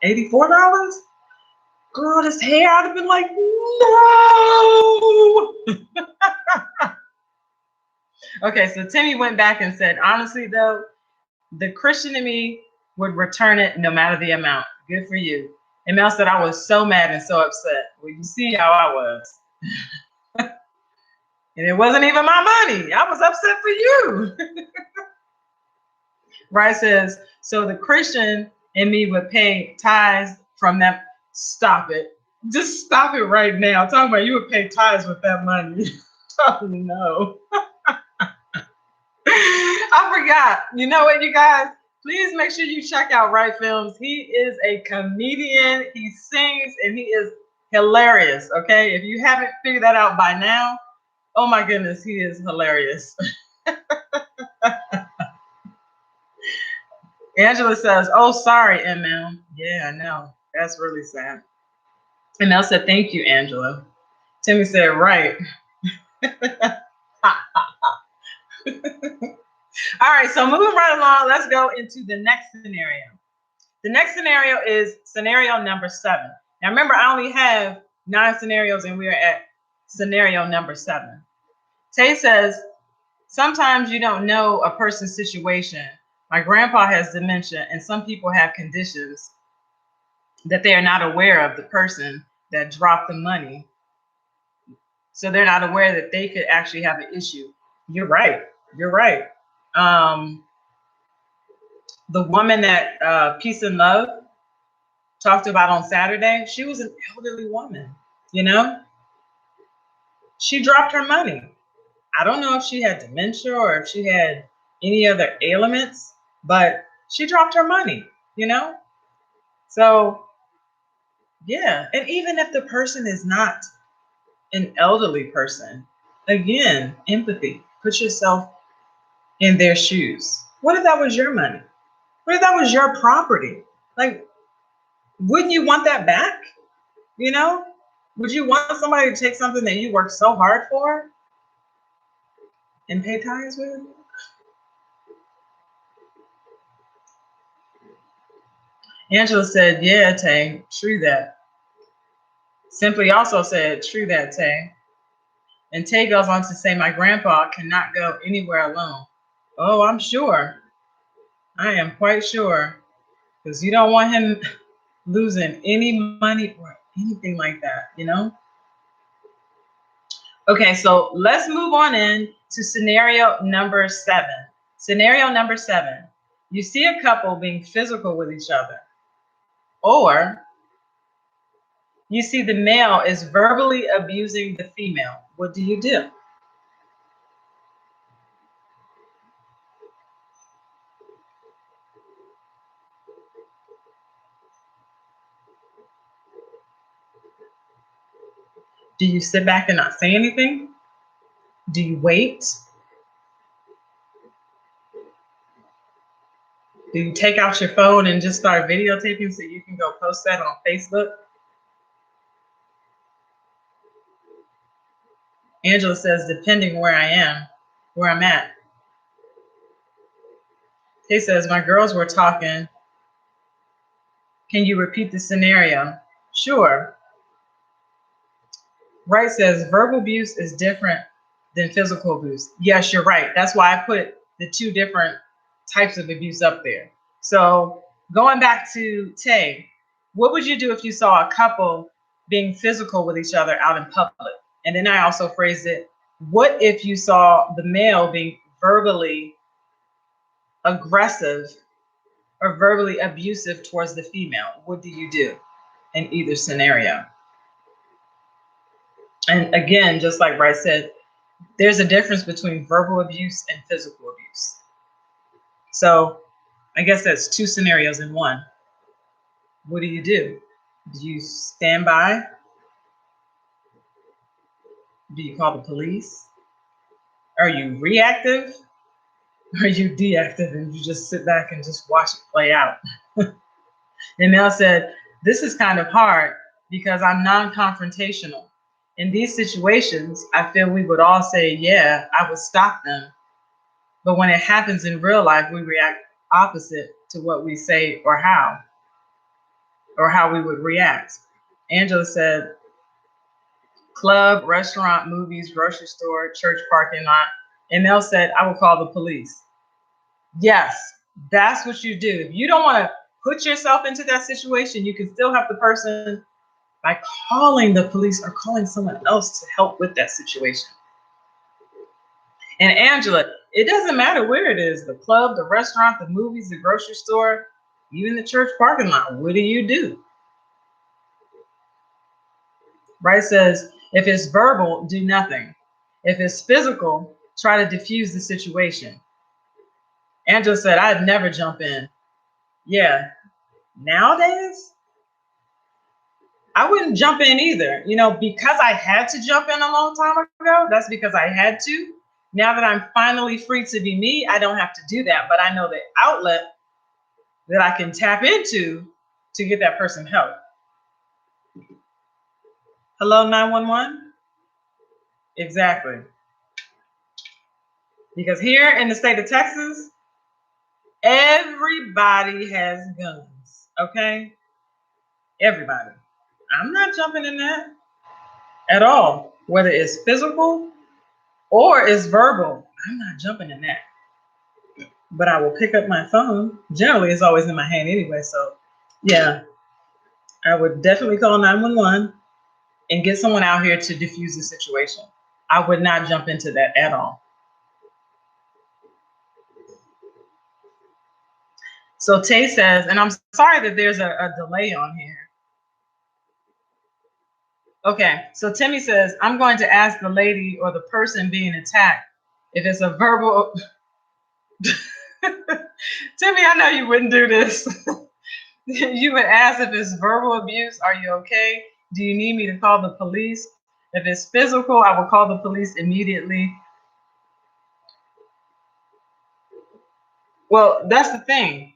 $84? Girl, this hair, I'd have been like, no. Okay, so Timmy went back and said, honestly, though, the Christian in me would return it no matter the amount. Good for you. And Mel said, I was so mad and so upset. Well, you see how I was. And it wasn't even my money. I was upset for you. Right says, so the Christian in me would pay tithes from that. Stop it. Just stop it right now. I'm talking about you would pay tithes with that money. Oh, no. I forgot. You know what, you guys? Please make sure you check out Right Films. He is a comedian. He sings and he is hilarious. Okay. If you haven't figured that out by now, oh my goodness, he is hilarious. Angela says, oh, sorry, ML. Yeah, I know. That's really sad. And Mel said, thank you, Angela. Timmy said, right. All right, so moving right along, let's go into the next scenario. The next scenario is scenario number 7. Now remember, I only have 9 scenarios and we are at scenario number 7. Tay says, sometimes you don't know a person's situation, My grandpa has dementia, and some people have conditions that they are not aware of the person that dropped the money. So they're not aware that they could actually have an issue. You're right. You're right. Um, the woman that Peace and Love talked about on Saturday, she was an elderly woman, you know? She dropped her money. I don't know if she had dementia or if she had any other ailments, but she dropped her money, you know? So, yeah. And even if the person is not an elderly person, again, empathy. Put yourself in their shoes. What if that was your money? What if that was your property? Like, wouldn't you want that back? You know? Would you want somebody to take something that you worked so hard for and pay tithes with? Angela said, yeah, Tay, true that. Simply also said, true that, Tay. And Tay goes on to say, my grandpa cannot go anywhere alone. Oh, I'm sure. I am quite sure. Because you don't want him losing any money or anything like that, you know? Okay, so let's move on in to scenario number 7. Scenario number 7. You see a couple being physical with each other, or you see the male is verbally abusing the female. What do you do? Do you sit back and not say anything? Do you wait? Do you take out your phone and just start videotaping so you can go post that on Facebook? Angela says, depending where I am, where I'm at. He says, my girls were talking. Can you repeat the scenario? Sure. Wright says, verbal abuse is different than physical abuse. Yes, you're right. That's why I put the 2 different types of abuse up there. So going back to Tay, what would you do if you saw a couple being physical with each other out in public? And then I also phrased it, what if you saw the male being verbally aggressive or verbally abusive towards the female? What do you do in either scenario? And again, just like Bryce said, there's a difference between verbal abuse and physical abuse. So I guess that's 2 scenarios in one. What do you do? Do you stand by? Do you call the police? Are you reactive? Or are you deactive and you just sit back and just watch it play out? And Mel said, this is kind of hard because I'm non-confrontational. In these situations, I feel we would all say, yeah, I would stop them. But when it happens in real life, we react opposite to what we say or how we would react. Angela said, club, restaurant, movies, grocery store, church parking lot. And Mel said, I will call the police. Yes, that's what you do. If you don't want to put yourself into that situation, you can still help the person by calling the police or calling someone else to help with that situation. And Angela, it doesn't matter where it is, the club, the restaurant, the movies, the grocery store, even the church parking lot. What do you do? Bryce says, if it's verbal, do nothing. If it's physical, try to diffuse the situation. Angela said, I'd never jump in. Yeah, nowadays, I wouldn't jump in either. You know, because I had to jump in a long time ago, that's because I had to. Now that I'm finally free to be me, I don't have to do that. But I know the outlet that I can tap into to get that person help. Hello, 911? Exactly. Because here in the state of Texas, everybody has guns, okay? Everybody. I'm not jumping in that at all. Whether it's physical or it's verbal, I'm not jumping in that. but I will pick up my phone. Generally, it's always in my hand anyway. So, yeah, I would definitely call 911 and get someone out here to diffuse the situation. I would not jump into that at all. So Tay says, and I'm sorry that there's a delay on here. Okay, so Timmy says, I'm going to ask the lady or the person being attacked if it's a verbal. Timmy, I know you wouldn't do this. You would ask if it's verbal abuse. Are you okay? Do you need me to call the police? If it's physical, I will call the police immediately. Well, that's the thing.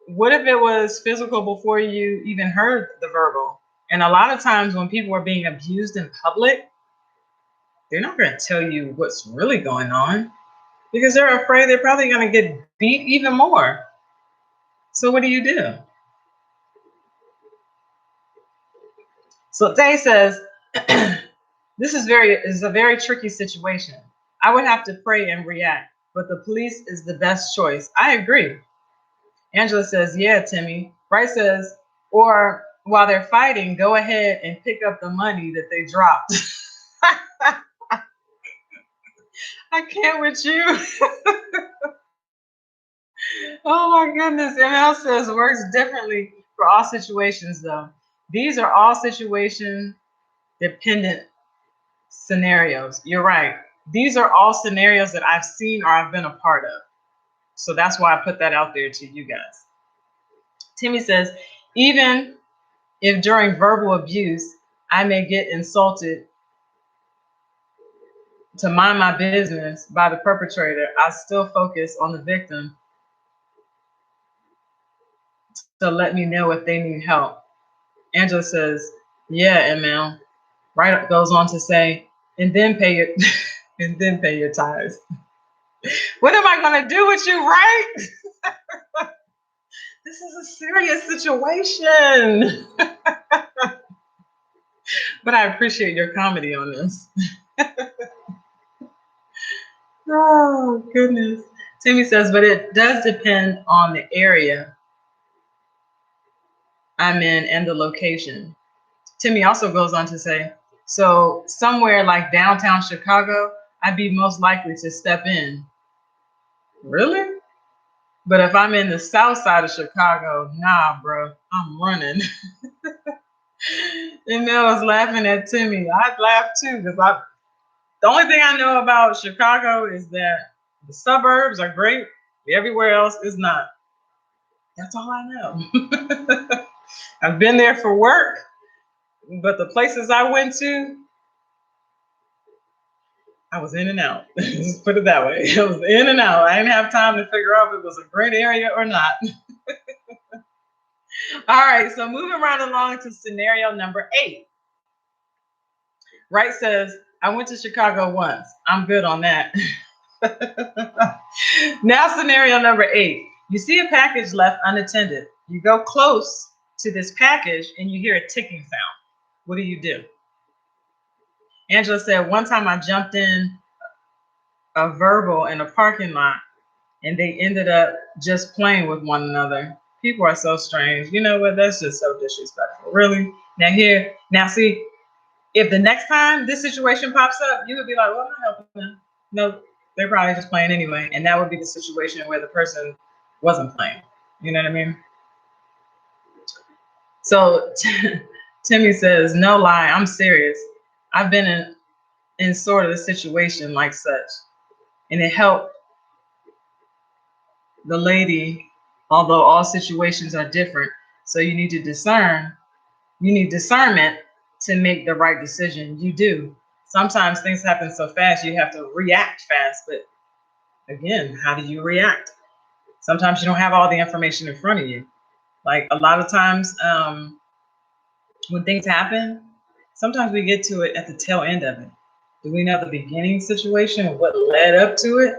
What if it was physical before you even heard the verbal? And a lot of times when people are being abused in public, they're not going to tell you what's really going on because they're afraid they're probably going to get beat even more. So what do you do? So Tay says, this is a very tricky situation. I would have to pray and react, but the police is the best choice. I agree. Angela says, yeah, Timmy. Bryce says, or while they're fighting, go ahead and pick up the money that they dropped. I can't with you. Oh my goodness. ML says works differently for all situations though. These are all situation dependent scenarios. You're right. These are all scenarios that I've seen or I've been a part of. So that's why I put that out there to you guys. Timmy says, even if during verbal abuse, I may get insulted to mind my business by the perpetrator, I still focus on the victim to let me know if they need help. Angela says, yeah, ML. Right goes on to say, and then pay your and then pay your tithes. What am I gonna do with you, right? This is a serious situation. But I appreciate your comedy on this. Oh, goodness. Timmy says, but it does depend on the area I'm in and the location. Timmy also goes on to say, so somewhere like downtown Chicago, I'd be most likely to step in. Really? But if I'm in the south side of Chicago, nah, bro, I'm running. And Mel was laughing at Timmy. I'd laugh too, because the only thing I know about Chicago is that the suburbs are great. Everywhere else is not. That's all I know. I've been there for work, but the places I went to, I was in and out. Let's put it that way. I was in and out. I didn't have time to figure out if it was a great area or not. All right, so moving right along to scenario number 8. Wright says, I went to Chicago once. I'm good on that. Now, scenario number 8. You see a package left unattended. You go close to this package and you hear a ticking sound. What do? Angela said, one time I jumped in a verbal in a parking lot and they ended up just playing with one another. People are so strange. You know what? That's just so disrespectful. Really? Now see, if the next time this situation pops up, you would be like, well, I'm not helping them. No, they're probably just playing anyway. And that would be the situation where the person wasn't playing. You know what I mean? So Timmy says, no lie, I'm serious. I've been in sort of a situation like such. And it helped the lady, although all situations are different. So you need to discern. You need discernment to make the right decision. You do. Sometimes things happen so fast, you have to react fast. But again, how do you react? Sometimes you don't have all the information in front of you. Like a lot of times when things happen, sometimes we get to it at the tail end of it. Do we know the beginning situation and what led up to it?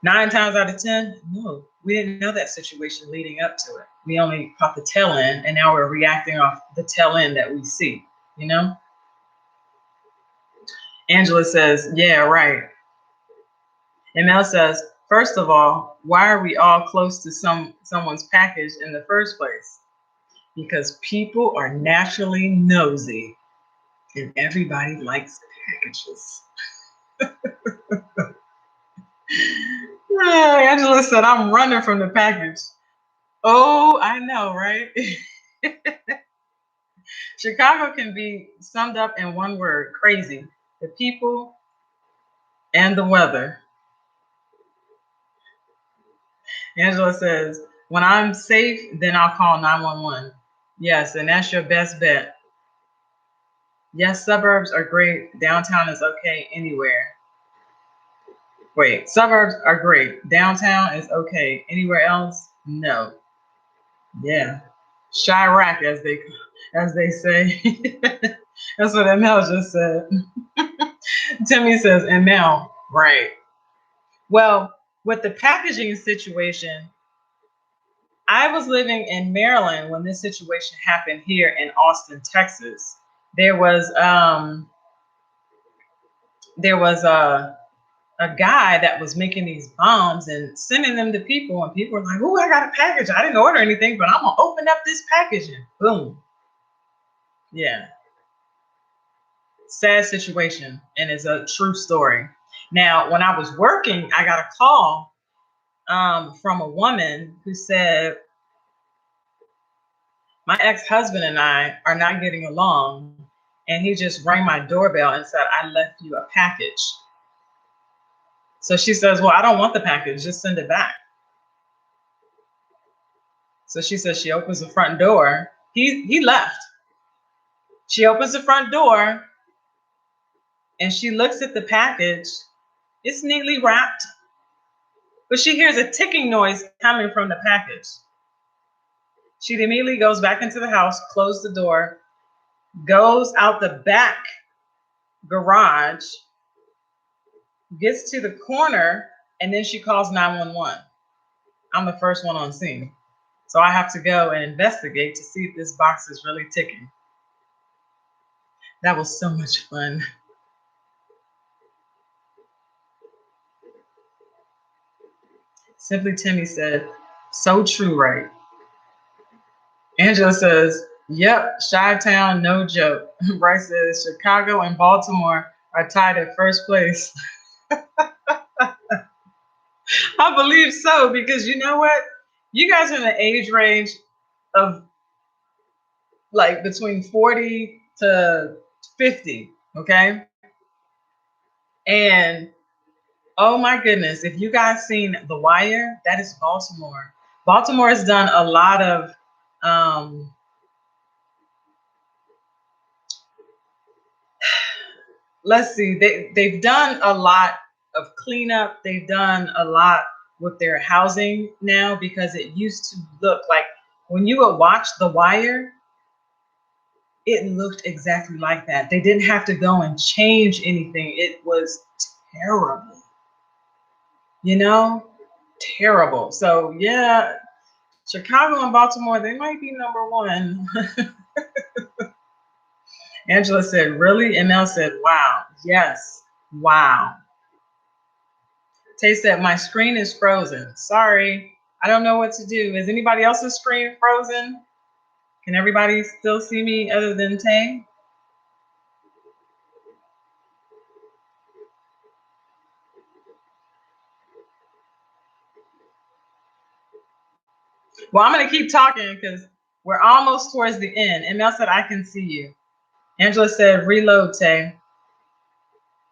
9 times out of 10, no, we didn't know that situation leading up to it. We only caught the tail end, and now we're reacting off the tail end that we see, you know? Angela says, yeah, right. And Mel says, First of all, why are we all close to someone's package in the first place? Because people are naturally nosy and everybody likes packages. Angela said, I'm running from the package. Oh, I know, right? Chicago can be summed up in one word, crazy. The people and the weather. Angela says, when I'm safe, then I'll call 911. Yes, and that's your best bet. Yes, suburbs are great. Downtown is okay anywhere. Wait, suburbs are great. Downtown is okay. Anywhere else? No. Yeah. Chirac, as they say. That's what ML just said. Timmy says, ML, right. Well, with the packaging situation, I was living in Maryland when this situation happened here in Austin, Texas. There was a guy that was making these bombs and sending them to people, and people were like, "Oh, I got a package. I didn't order anything, but I'm gonna open up this package," and boom. Yeah. Sad situation, and it's a true story. Now, when I was working, I got a call from a woman who said, my ex-husband and I are not getting along, and he just rang my doorbell and said, I left you a package. So she says, well, I don't want the package, just send it back. So she says she opens the front door. He left. She opens the front door and she looks at the package. It's neatly wrapped, but she hears a ticking noise coming from the package. She immediately goes back into the house, closes the door, goes out the back garage, gets to the corner, and then she calls 911. I'm the first one on scene. So I have to go and investigate to see if this box is really ticking. That was so much fun. Simply Timmy said, so true, right? Angela says, yep, Chi-Town, no joke. Bryce says, Chicago and Baltimore are tied at first place. I believe so, because you know what? You guys are in the age range of like between 40 to 50, okay? And oh my goodness, if you guys seen The Wire, that is Baltimore. Baltimore has done a lot of let's see, they've done a lot of cleanup. They've done a lot with their housing now, because it used to look like, when you would watch The Wire, it looked exactly like that. They didn't have to go and change anything. It was terrible, you know, terrible. So yeah, Chicago and Baltimore, they might be number one. Angela said, really? And Mel said, wow. Yes, wow. Tay said, my screen is frozen. Sorry, I don't know what to do. Is anybody else's screen frozen? Can everybody still see me other than Tay? Well, I'm going to keep talking because we're almost towards the end. And Mel said, I can see you. Angela said, reload, Tay.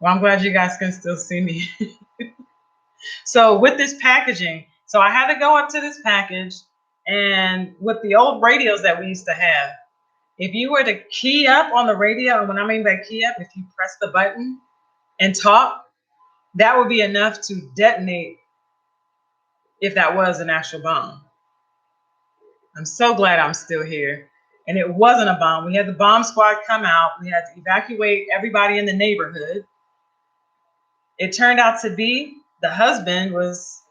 Well, I'm glad you guys can still see me. So with this packaging, so I had to go up to this package, and with the old radios that we used to have, if you were to key up on the radio, and when I mean by key up, if you press the button and talk, that would be enough to detonate if that was an actual bomb. I'm so glad I'm still here. And it wasn't a bomb. We had the bomb squad come out. We had to evacuate everybody in the neighborhood. It turned out to be the husband was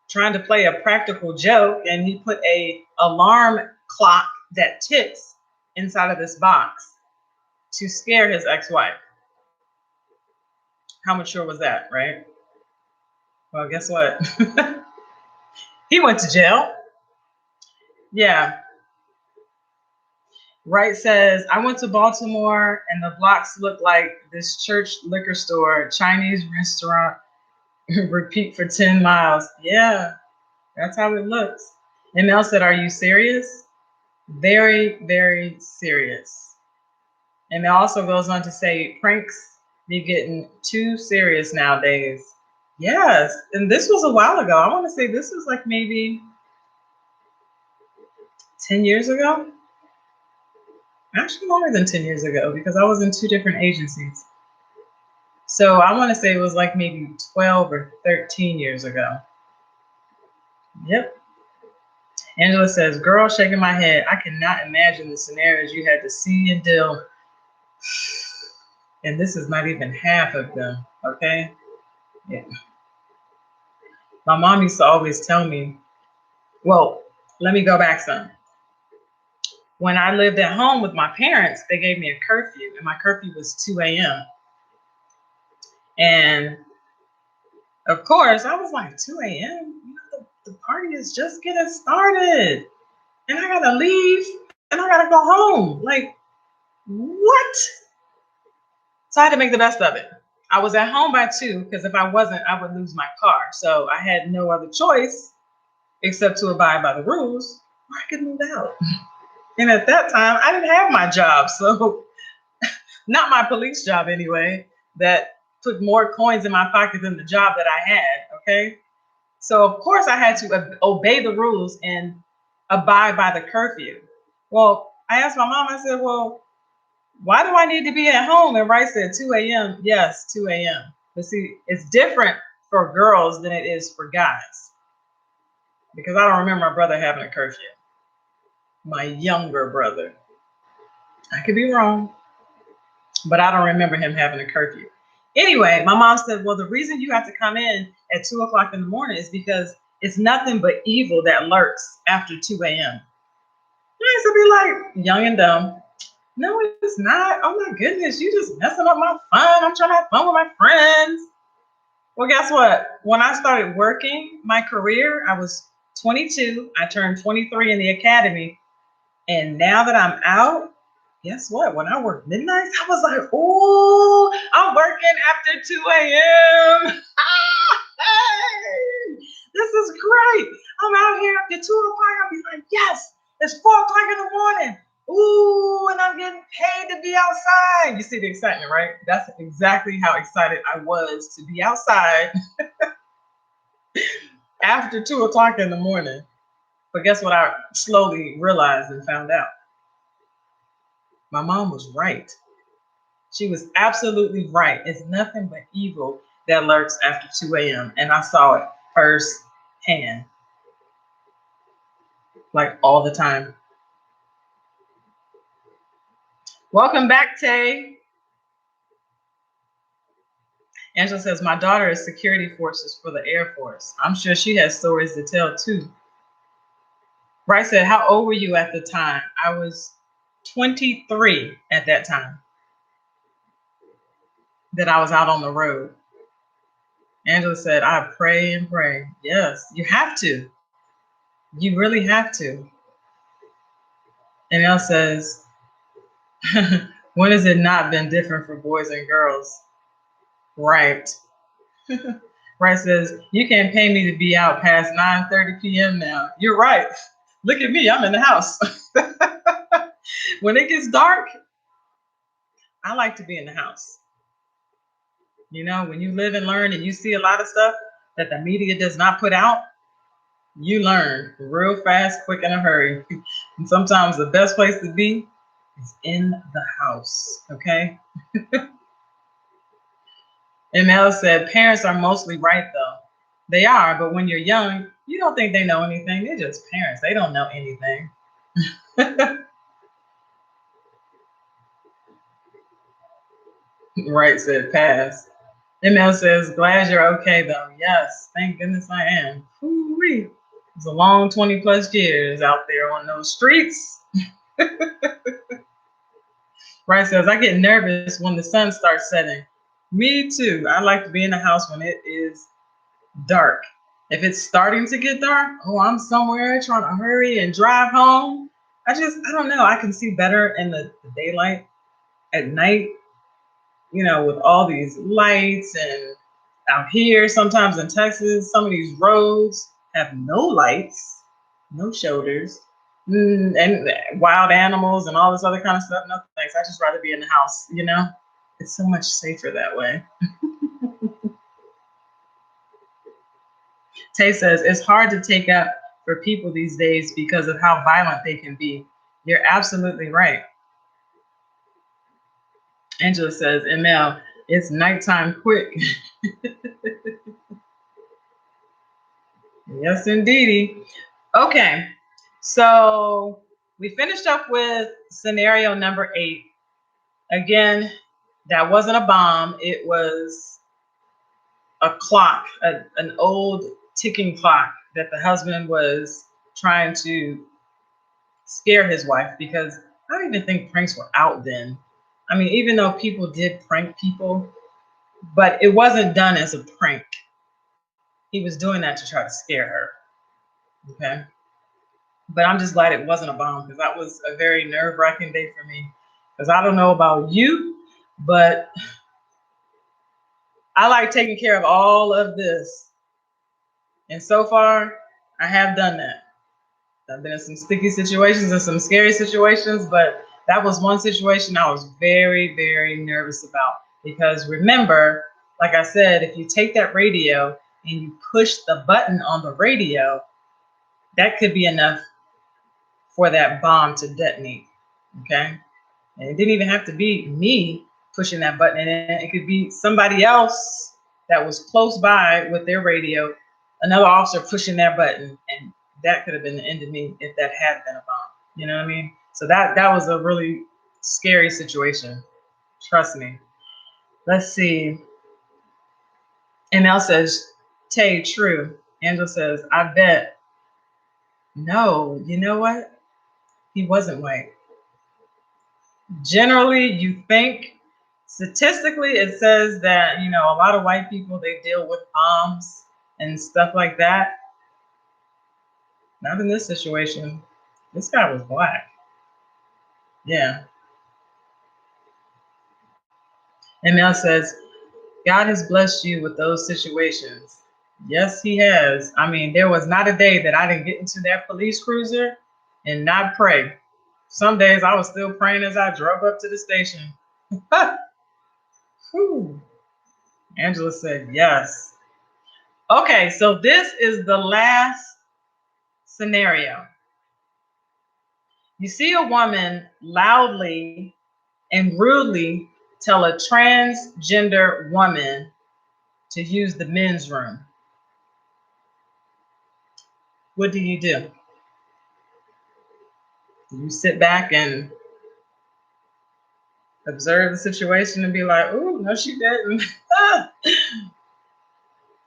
trying to play a practical joke, and he put a alarm clock that ticks inside of this box to scare his ex-wife. How mature was that, right? Well, guess what? He went to jail. Yeah. Wright says, I went to Baltimore and the blocks look like this church liquor store, Chinese restaurant, repeat for 10 miles. Yeah, that's how it looks. And Mel said, are you serious? Very, very serious. And it also goes on to say, pranks be getting too serious nowadays. Yes, and this was a while ago. I want to say this was like maybe 10 years ago. Actually, longer than 10 years ago because I was in two different agencies. So I want to say it was like maybe 12 or 13 years ago. Yep. Angela says, girl, shaking my head. I cannot imagine the scenarios you had to see and deal. And this is not even half of them, okay? Yeah. My mom used to always tell me, well, let me go back some. When I lived at home with my parents, they gave me a curfew, and my curfew was 2 a.m. And of course, I was like, 2 a.m.? You know, the party is just getting started. And I gotta leave, and I gotta go home. Like, what? So I had to make the best of it. I was at home by 2 because if I wasn't, I would lose my car. So I had no other choice except to abide by the rules, or I could move out. And at that time, I didn't have my job. So, not my police job anyway, that put more coins in my pocket than the job that I had. Okay. So, of course, I had to obey the rules and abide by the curfew. Well, I asked my mom, I said, well, why do I need to be at home? And Rice said 2 a.m. Yes, 2 a.m. But see, it's different for girls than it is for guys. Because I don't remember my brother having a curfew. My younger brother. I could be wrong, but I don't remember him having a curfew. Anyway, my mom said, well, the reason you have to come in at 2 o'clock in the morning is because it's nothing but evil that lurks after 2 a.m. I used to be like, young and dumb. No, it's not. Oh my goodness, you just messing up my fun. I'm trying to have fun with my friends. Well, guess what? When I started working my career, I was 22. I turned 23 in the academy. And now that I'm out, guess what? When I worked midnight, I was like, oh, I'm working after 2 a.m. Hey, this is great. I'm out here after 2 o'clock. I'll be like, yes, it's 4 o'clock in the morning. Ooh, and I'm getting paid to be outside. You see the excitement, right? That's exactly how excited I was to be outside after 2 o'clock in the morning. But guess what? I slowly realized and found out. My mom was right. She was absolutely right. It's nothing but evil that lurks after 2 a.m. And I saw it firsthand, like all the time. Welcome back, Tay. Angela says, my daughter is security forces for the Air Force. I'm sure she has stories to tell too. Bryce said, how old were you at the time? I was 23 at that time that I was out on the road. Angela said, I pray and pray. Yes, you have to. You really have to. And Elle says, when has it not been different for boys and girls? Right. Right says, you can't pay me to be out past 9:30 p.m. now. You're right. Look at me, I'm in the house. When it gets dark, I like to be in the house. You know, when you live and learn and you see a lot of stuff that the media does not put out, you learn real fast, quick, in a hurry. And sometimes the best place to be is in the house, okay? And Mel said, parents are mostly right though. They are, but when you're young, you don't think they know anything. They're just parents. They don't know anything. Right said pass. And Mel says, glad you're okay though. Yes, thank goodness I am. Woo-wee. It's a long 20 plus years out there on those streets. Right says, I get nervous when the sun starts setting. Me too. I like to be in the house when it is dark. If it's starting to get dark, oh, I'm somewhere trying to hurry and drive home. I don't know. I can see better in the daylight. At night, with all these lights, and out here, sometimes in Texas, some of these roads have no lights, no shoulders, and wild animals and all this other kind of stuff. No thanks. I just rather be in the house. It's so much safer that way. Tay says, it's hard to take up for people these days because of how violent they can be. You're absolutely right. Angela says, ML, it's nighttime quick. Yes, indeedy. Okay, so we finished up with scenario number 8. Again, that wasn't a bomb. It was a clock, an old ticking clock that the husband was trying to scare his wife, because I don't even think pranks were out then. I mean, even though people did prank people, but it wasn't done as a prank. He was doing that to try to scare her. Okay. But I'm just glad it wasn't a bomb, because that was a very nerve-wracking day for me. Because I don't know about you, but I like taking care of all of this. And so far, I have done that. I've been in some sticky situations and some scary situations, but that was one situation I was very, very nervous about. Because remember, like I said, if you take that radio and you push the button on the radio, that could be enough for that bomb to detonate. Okay. And it didn't even have to be me pushing that button. And it could be somebody else that was close by with their radio, another officer pushing their button, and that could have been the end of me if that had been a bomb. You know what I mean? So that was a really scary situation. Trust me. Let's see. ML says, Tay, true. Angela says, I bet. No, you know what? He wasn't white. Generally, you think, statistically, it says that, a lot of white people, they deal with bombs and stuff like that. Not in this situation. This guy was black. Yeah. And Mel says, God has blessed you with those situations. Yes, he has. I mean, there was not a day that I didn't get into that police cruiser and not pray. Some days I was still praying as I drove up to the station. Whew. Angela said, yes. Okay, so this is the last scenario. You see a woman loudly and rudely tell a transgender woman to use the men's room. What do you do? Do you sit back and observe the situation and be like, "Ooh, no, she didn't"?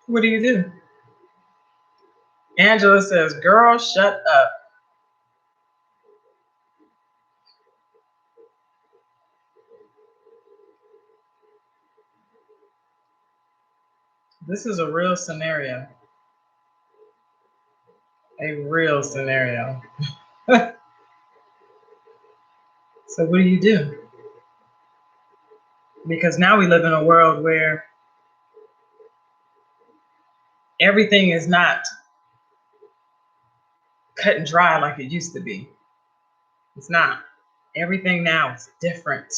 What do you do? Angela says, girl, shut up. This is a real scenario. A real scenario. So what do you do? Because now we live in a world where everything is not cut and dry like it used to be. It's not. Everything now is different.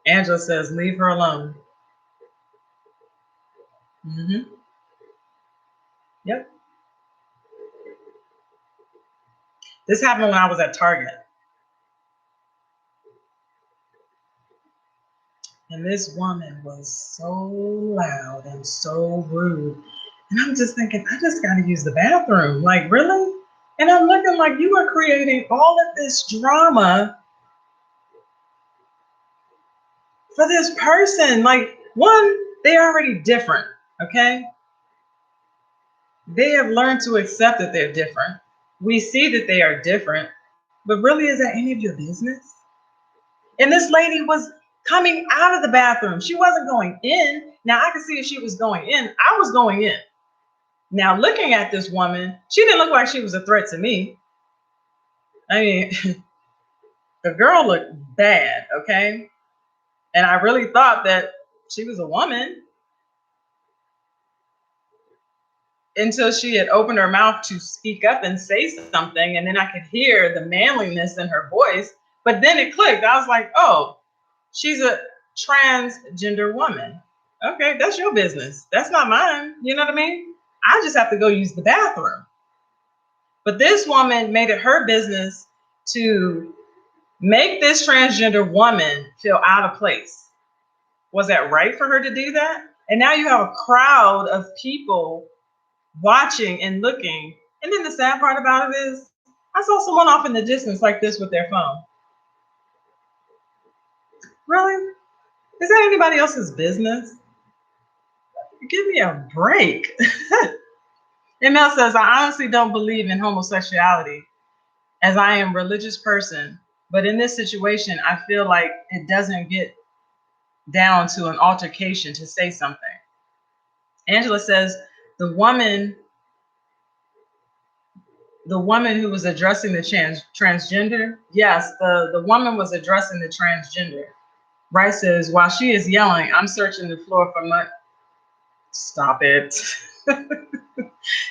Angela says, leave her alone. Mm-hmm. Yep. This happened when I was at Target. And this woman was so loud and so rude. And I'm just thinking, I just got to use the bathroom. Like, really? And I'm looking like you are creating all of this drama for this person. Like, one, they're already different, okay? They have learned to accept that they're different. We see that they are different, but really, is that any of your business? And this lady was coming out of the bathroom. She wasn't going in. Now I could see if she was going in. I was going in. Now looking at this woman, she didn't look like she was a threat to me. I mean, the girl looked bad, okay? And I really thought that she was a woman until she had opened her mouth to speak up and say something. And then I could hear the manliness in her voice. But then it clicked. I was like, oh, she's a transgender woman. Okay, that's your business. That's not mine. You know what I mean? I just have to go use the bathroom. But this woman made it her business to make this transgender woman feel out of place. Was that right for her to do that? And now you have a crowd of people watching and looking. And then the sad part about it is, I saw someone off in the distance like this with their phone. Really? Is that anybody else's business? Give me a break. Mel says, I honestly don't believe in homosexuality as I am a religious person. But in this situation, I feel like it doesn't get down to an altercation to say something. Angela says, the woman who was addressing the transgender, yes, the woman was addressing the transgender. Rice says, while she is yelling, I'm searching the floor for my, stop it.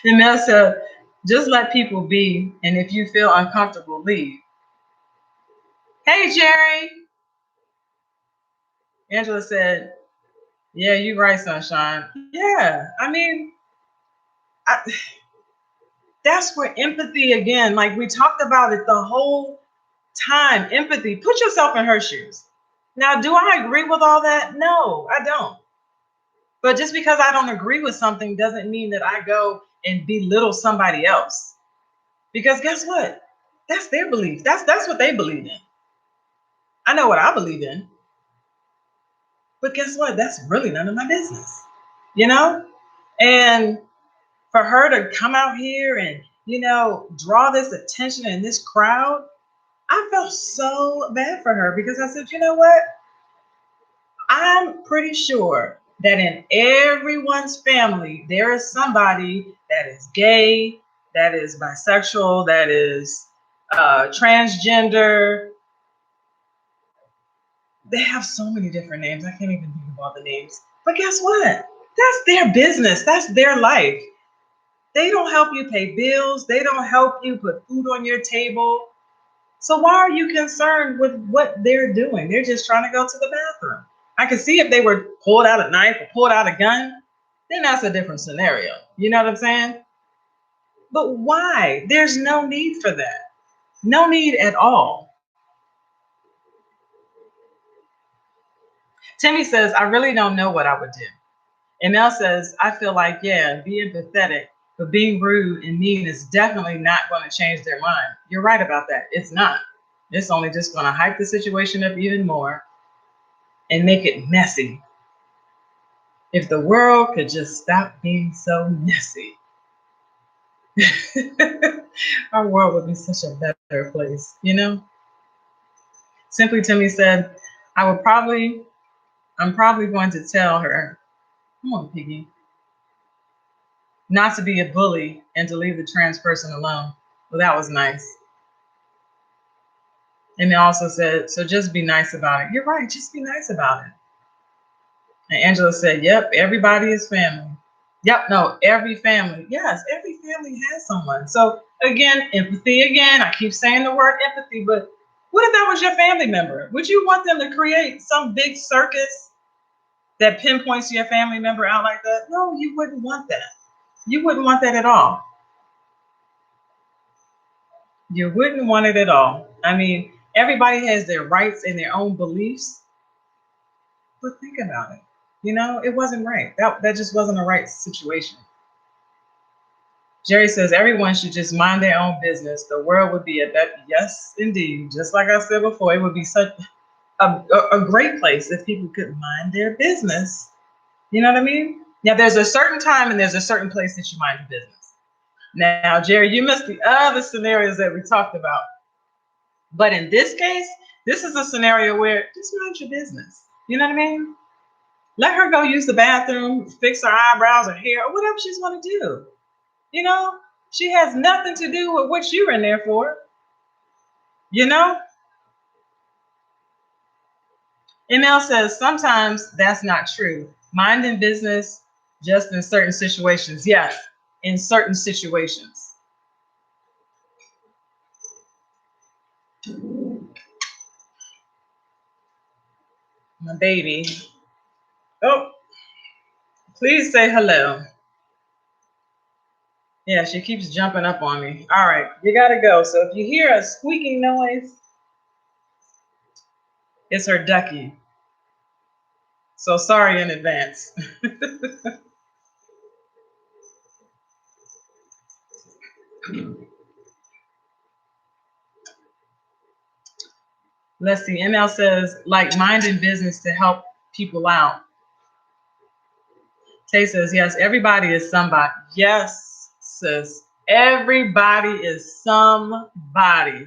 And Mel said, just let people be, and if you feel uncomfortable, leave. Hey, Jerry. Angela said, yeah, you're right, Sunshine. Yeah, I mean, that's where empathy again, like we talked about it the whole time, empathy, put yourself in her shoes. Now, do I agree with all that? No, I don't. But just because I don't agree with something doesn't mean that I go and belittle somebody else. Because guess what? That's their belief. That's what they believe in. I know what I believe in. But guess what? That's really none of my business. You know? And for her to come out here and, draw this attention in this crowd, I felt so bad for her because I said, you know what? I'm pretty sure that in everyone's family, there is somebody that is gay, that is bisexual, that is transgender. They have so many different names. I can't even think of all the names. But guess what? That's their business. That's their life. They don't help you pay bills. They don't help you put food on your table. So why are you concerned with what they're doing? They're just trying to go to the bathroom. I can see if they were pulled out a knife or pulled out a gun, then that's a different scenario. You know what I'm saying? But why? There's no need for that. No need at all. Timmy says, I really don't know what I would do. And Mel says, I feel like, yeah, being empathetic, but being rude and mean is definitely not going to change their mind. You're right about that. It's not. It's only just going to hype the situation up even more and make it messy. If the world could just stop being so messy, our world would be such a better place, Simply Timmy said, I'm probably going to tell her, come on, Piggy, not to be a bully and to leave the trans person alone. Well, that was nice. And they also said, so just be nice about it. You're right, just be nice about it. And Angela said, yep, everybody is family. Yep, no, every family. Yes, every family has someone. So again, empathy again. I keep saying the word empathy, but what if that was your family member? Would you want them to create some big circus that pinpoints your family member out like that? No, you wouldn't want that. You wouldn't want that at all. You wouldn't want it at all. I mean, everybody has their rights and their own beliefs. But think about it. It wasn't right. That just wasn't a right situation. Jerry says everyone should just mind their own business. The world would be a better, yes, indeed. Just like I said before, it would be such a great place if people could mind their business. You know what I mean? Now, there's a certain time and there's a certain place that you mind your business. Now, Jerry, you missed the other scenarios that we talked about. But in this case, this is a scenario where just mind your business. You know what I mean? Let her go use the bathroom, fix her eyebrows or hair, or whatever she's going to do. You know, she has nothing to do with what you're in there for. You know? ML says sometimes that's not true. Minding business just in certain situations. Yes, in certain situations. My baby. Oh, please say hello. Yeah, she keeps jumping up on me. All right, you gotta go. So if you hear a squeaking noise, it's her ducky. So sorry in advance. Let's see. ML says, like minding business to help people out. Tay says, yes, everybody is somebody. Yes, sis. Everybody is somebody.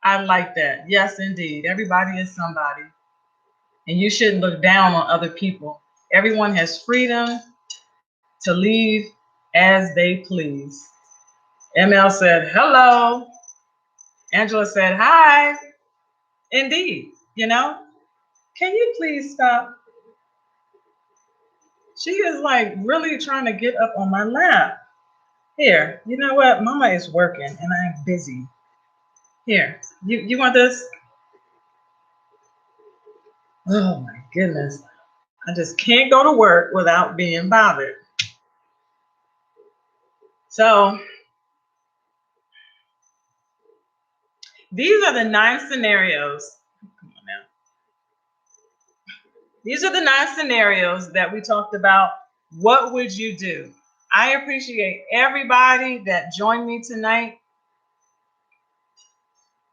I like that. Yes, indeed. Everybody is somebody. And you shouldn't look down on other people. Everyone has freedom to leave as they please. ML said, hello. Angela said, hi. Indeed. You know, can you please stop? She is like really trying to get up on my lap. Here, you know what? Mama is working and I'm busy. Here, you want this? Oh my goodness. I just can't go to work without being bothered. So these are the 9 scenarios. Come on now. These are the 9 scenarios that we talked about. What would you do? I appreciate everybody that joined me tonight.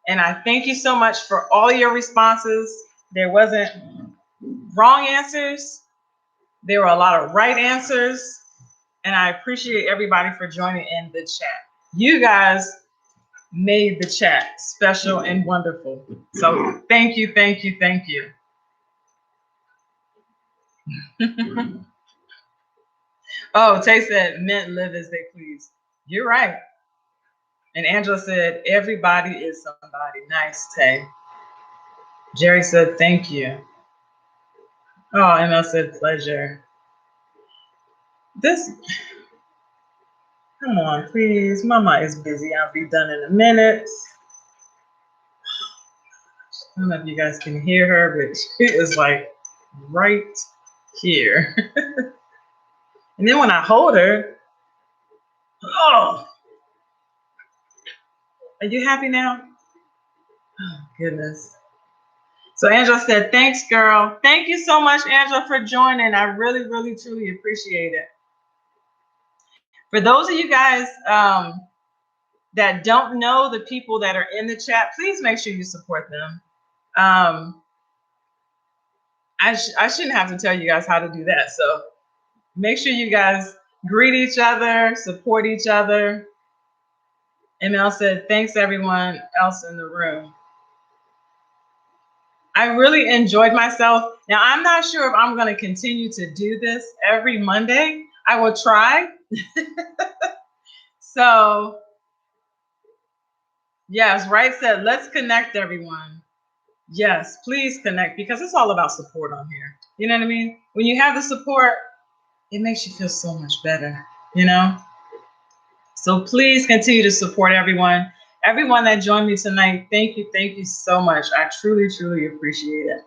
And I thank you so much for all your responses. There wasn't wrong answers. There were a lot of right answers. And I appreciate everybody for joining in the chat. You guys made the chat special and wonderful. So thank you, thank you, thank you. Oh, Tay said, men live as they please. You're right. And Angela said, everybody is somebody. Nice, Tay. Jerry said, thank you. Oh, ML said, pleasure. This, come on, please. Mama is busy. I'll be done in a minute. I don't know if you guys can hear her, but she is like right here. And then when I hold her, oh, are you happy now? Oh, goodness. So Angela said, thanks, girl. Thank you so much, Angela, for joining. I really, really, truly appreciate it. For those of you guys that don't know the people that are in the chat, please make sure you support them. I shouldn't have to tell you guys how to do that. So make sure you guys greet each other, support each other. ML said, thanks everyone else in the room. I really enjoyed myself. Now, I'm not sure if I'm going to continue to do this every Monday. I will try. So, yes, Wright said, let's connect everyone. Yes, please connect because it's all about support on here. You know what I mean? When you have the support, it makes you feel so much better, you know? So please continue to support everyone. Everyone that joined me tonight, thank you so much. I truly, truly appreciate it.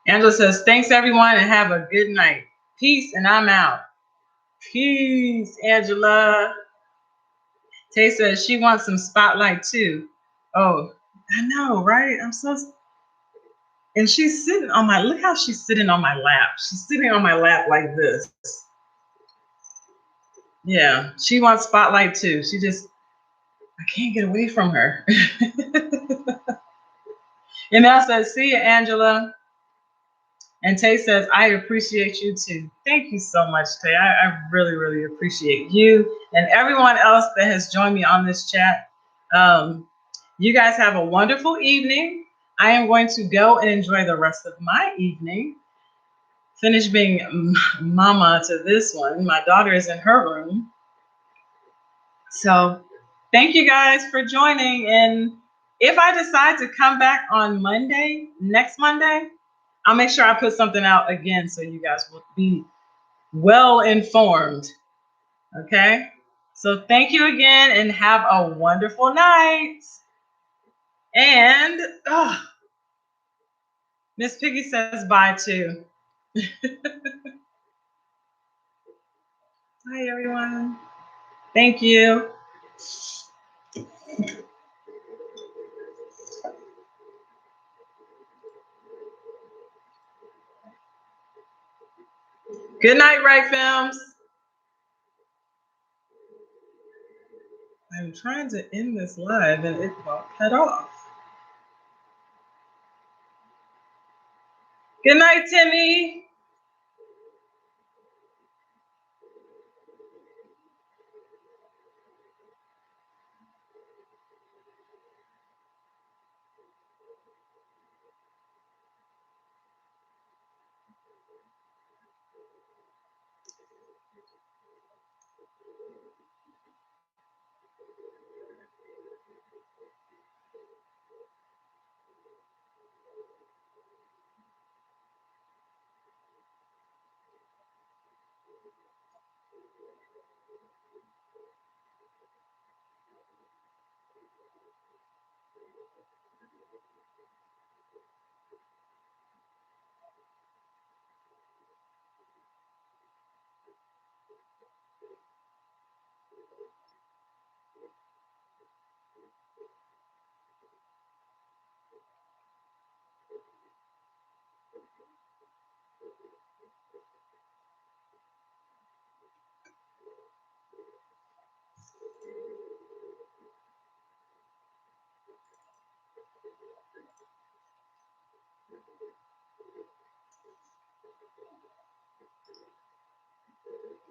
Angela says, thanks everyone and have a good night. Peace and I'm out. Peace, Angela. Tay says she wants some spotlight too. Oh, I know, right? I'm so, and she's sitting on my, look how she's sitting on my lap. She's sitting on my lap like this. Yeah, she wants spotlight too. She just, I can't get away from her. And I said, see you, Angela. And Tay says, I appreciate you too. Thank you so much, Tay. I really, really appreciate you and everyone else that has joined me on this chat. You guys have a wonderful evening. I am going to go and enjoy the rest of my evening. Finish being mama to this one. My daughter is in her room. So thank you guys for joining. And if I decide to come back on Monday, next Monday, I'll make sure I put something out again so you guys will be well informed. Okay? So thank you again and have a wonderful night. And Miss Piggy says bye too. Hi everyone. Thank you. Good night, Right Films. I'm trying to end this live and it won't cut off. Good night, Timmy.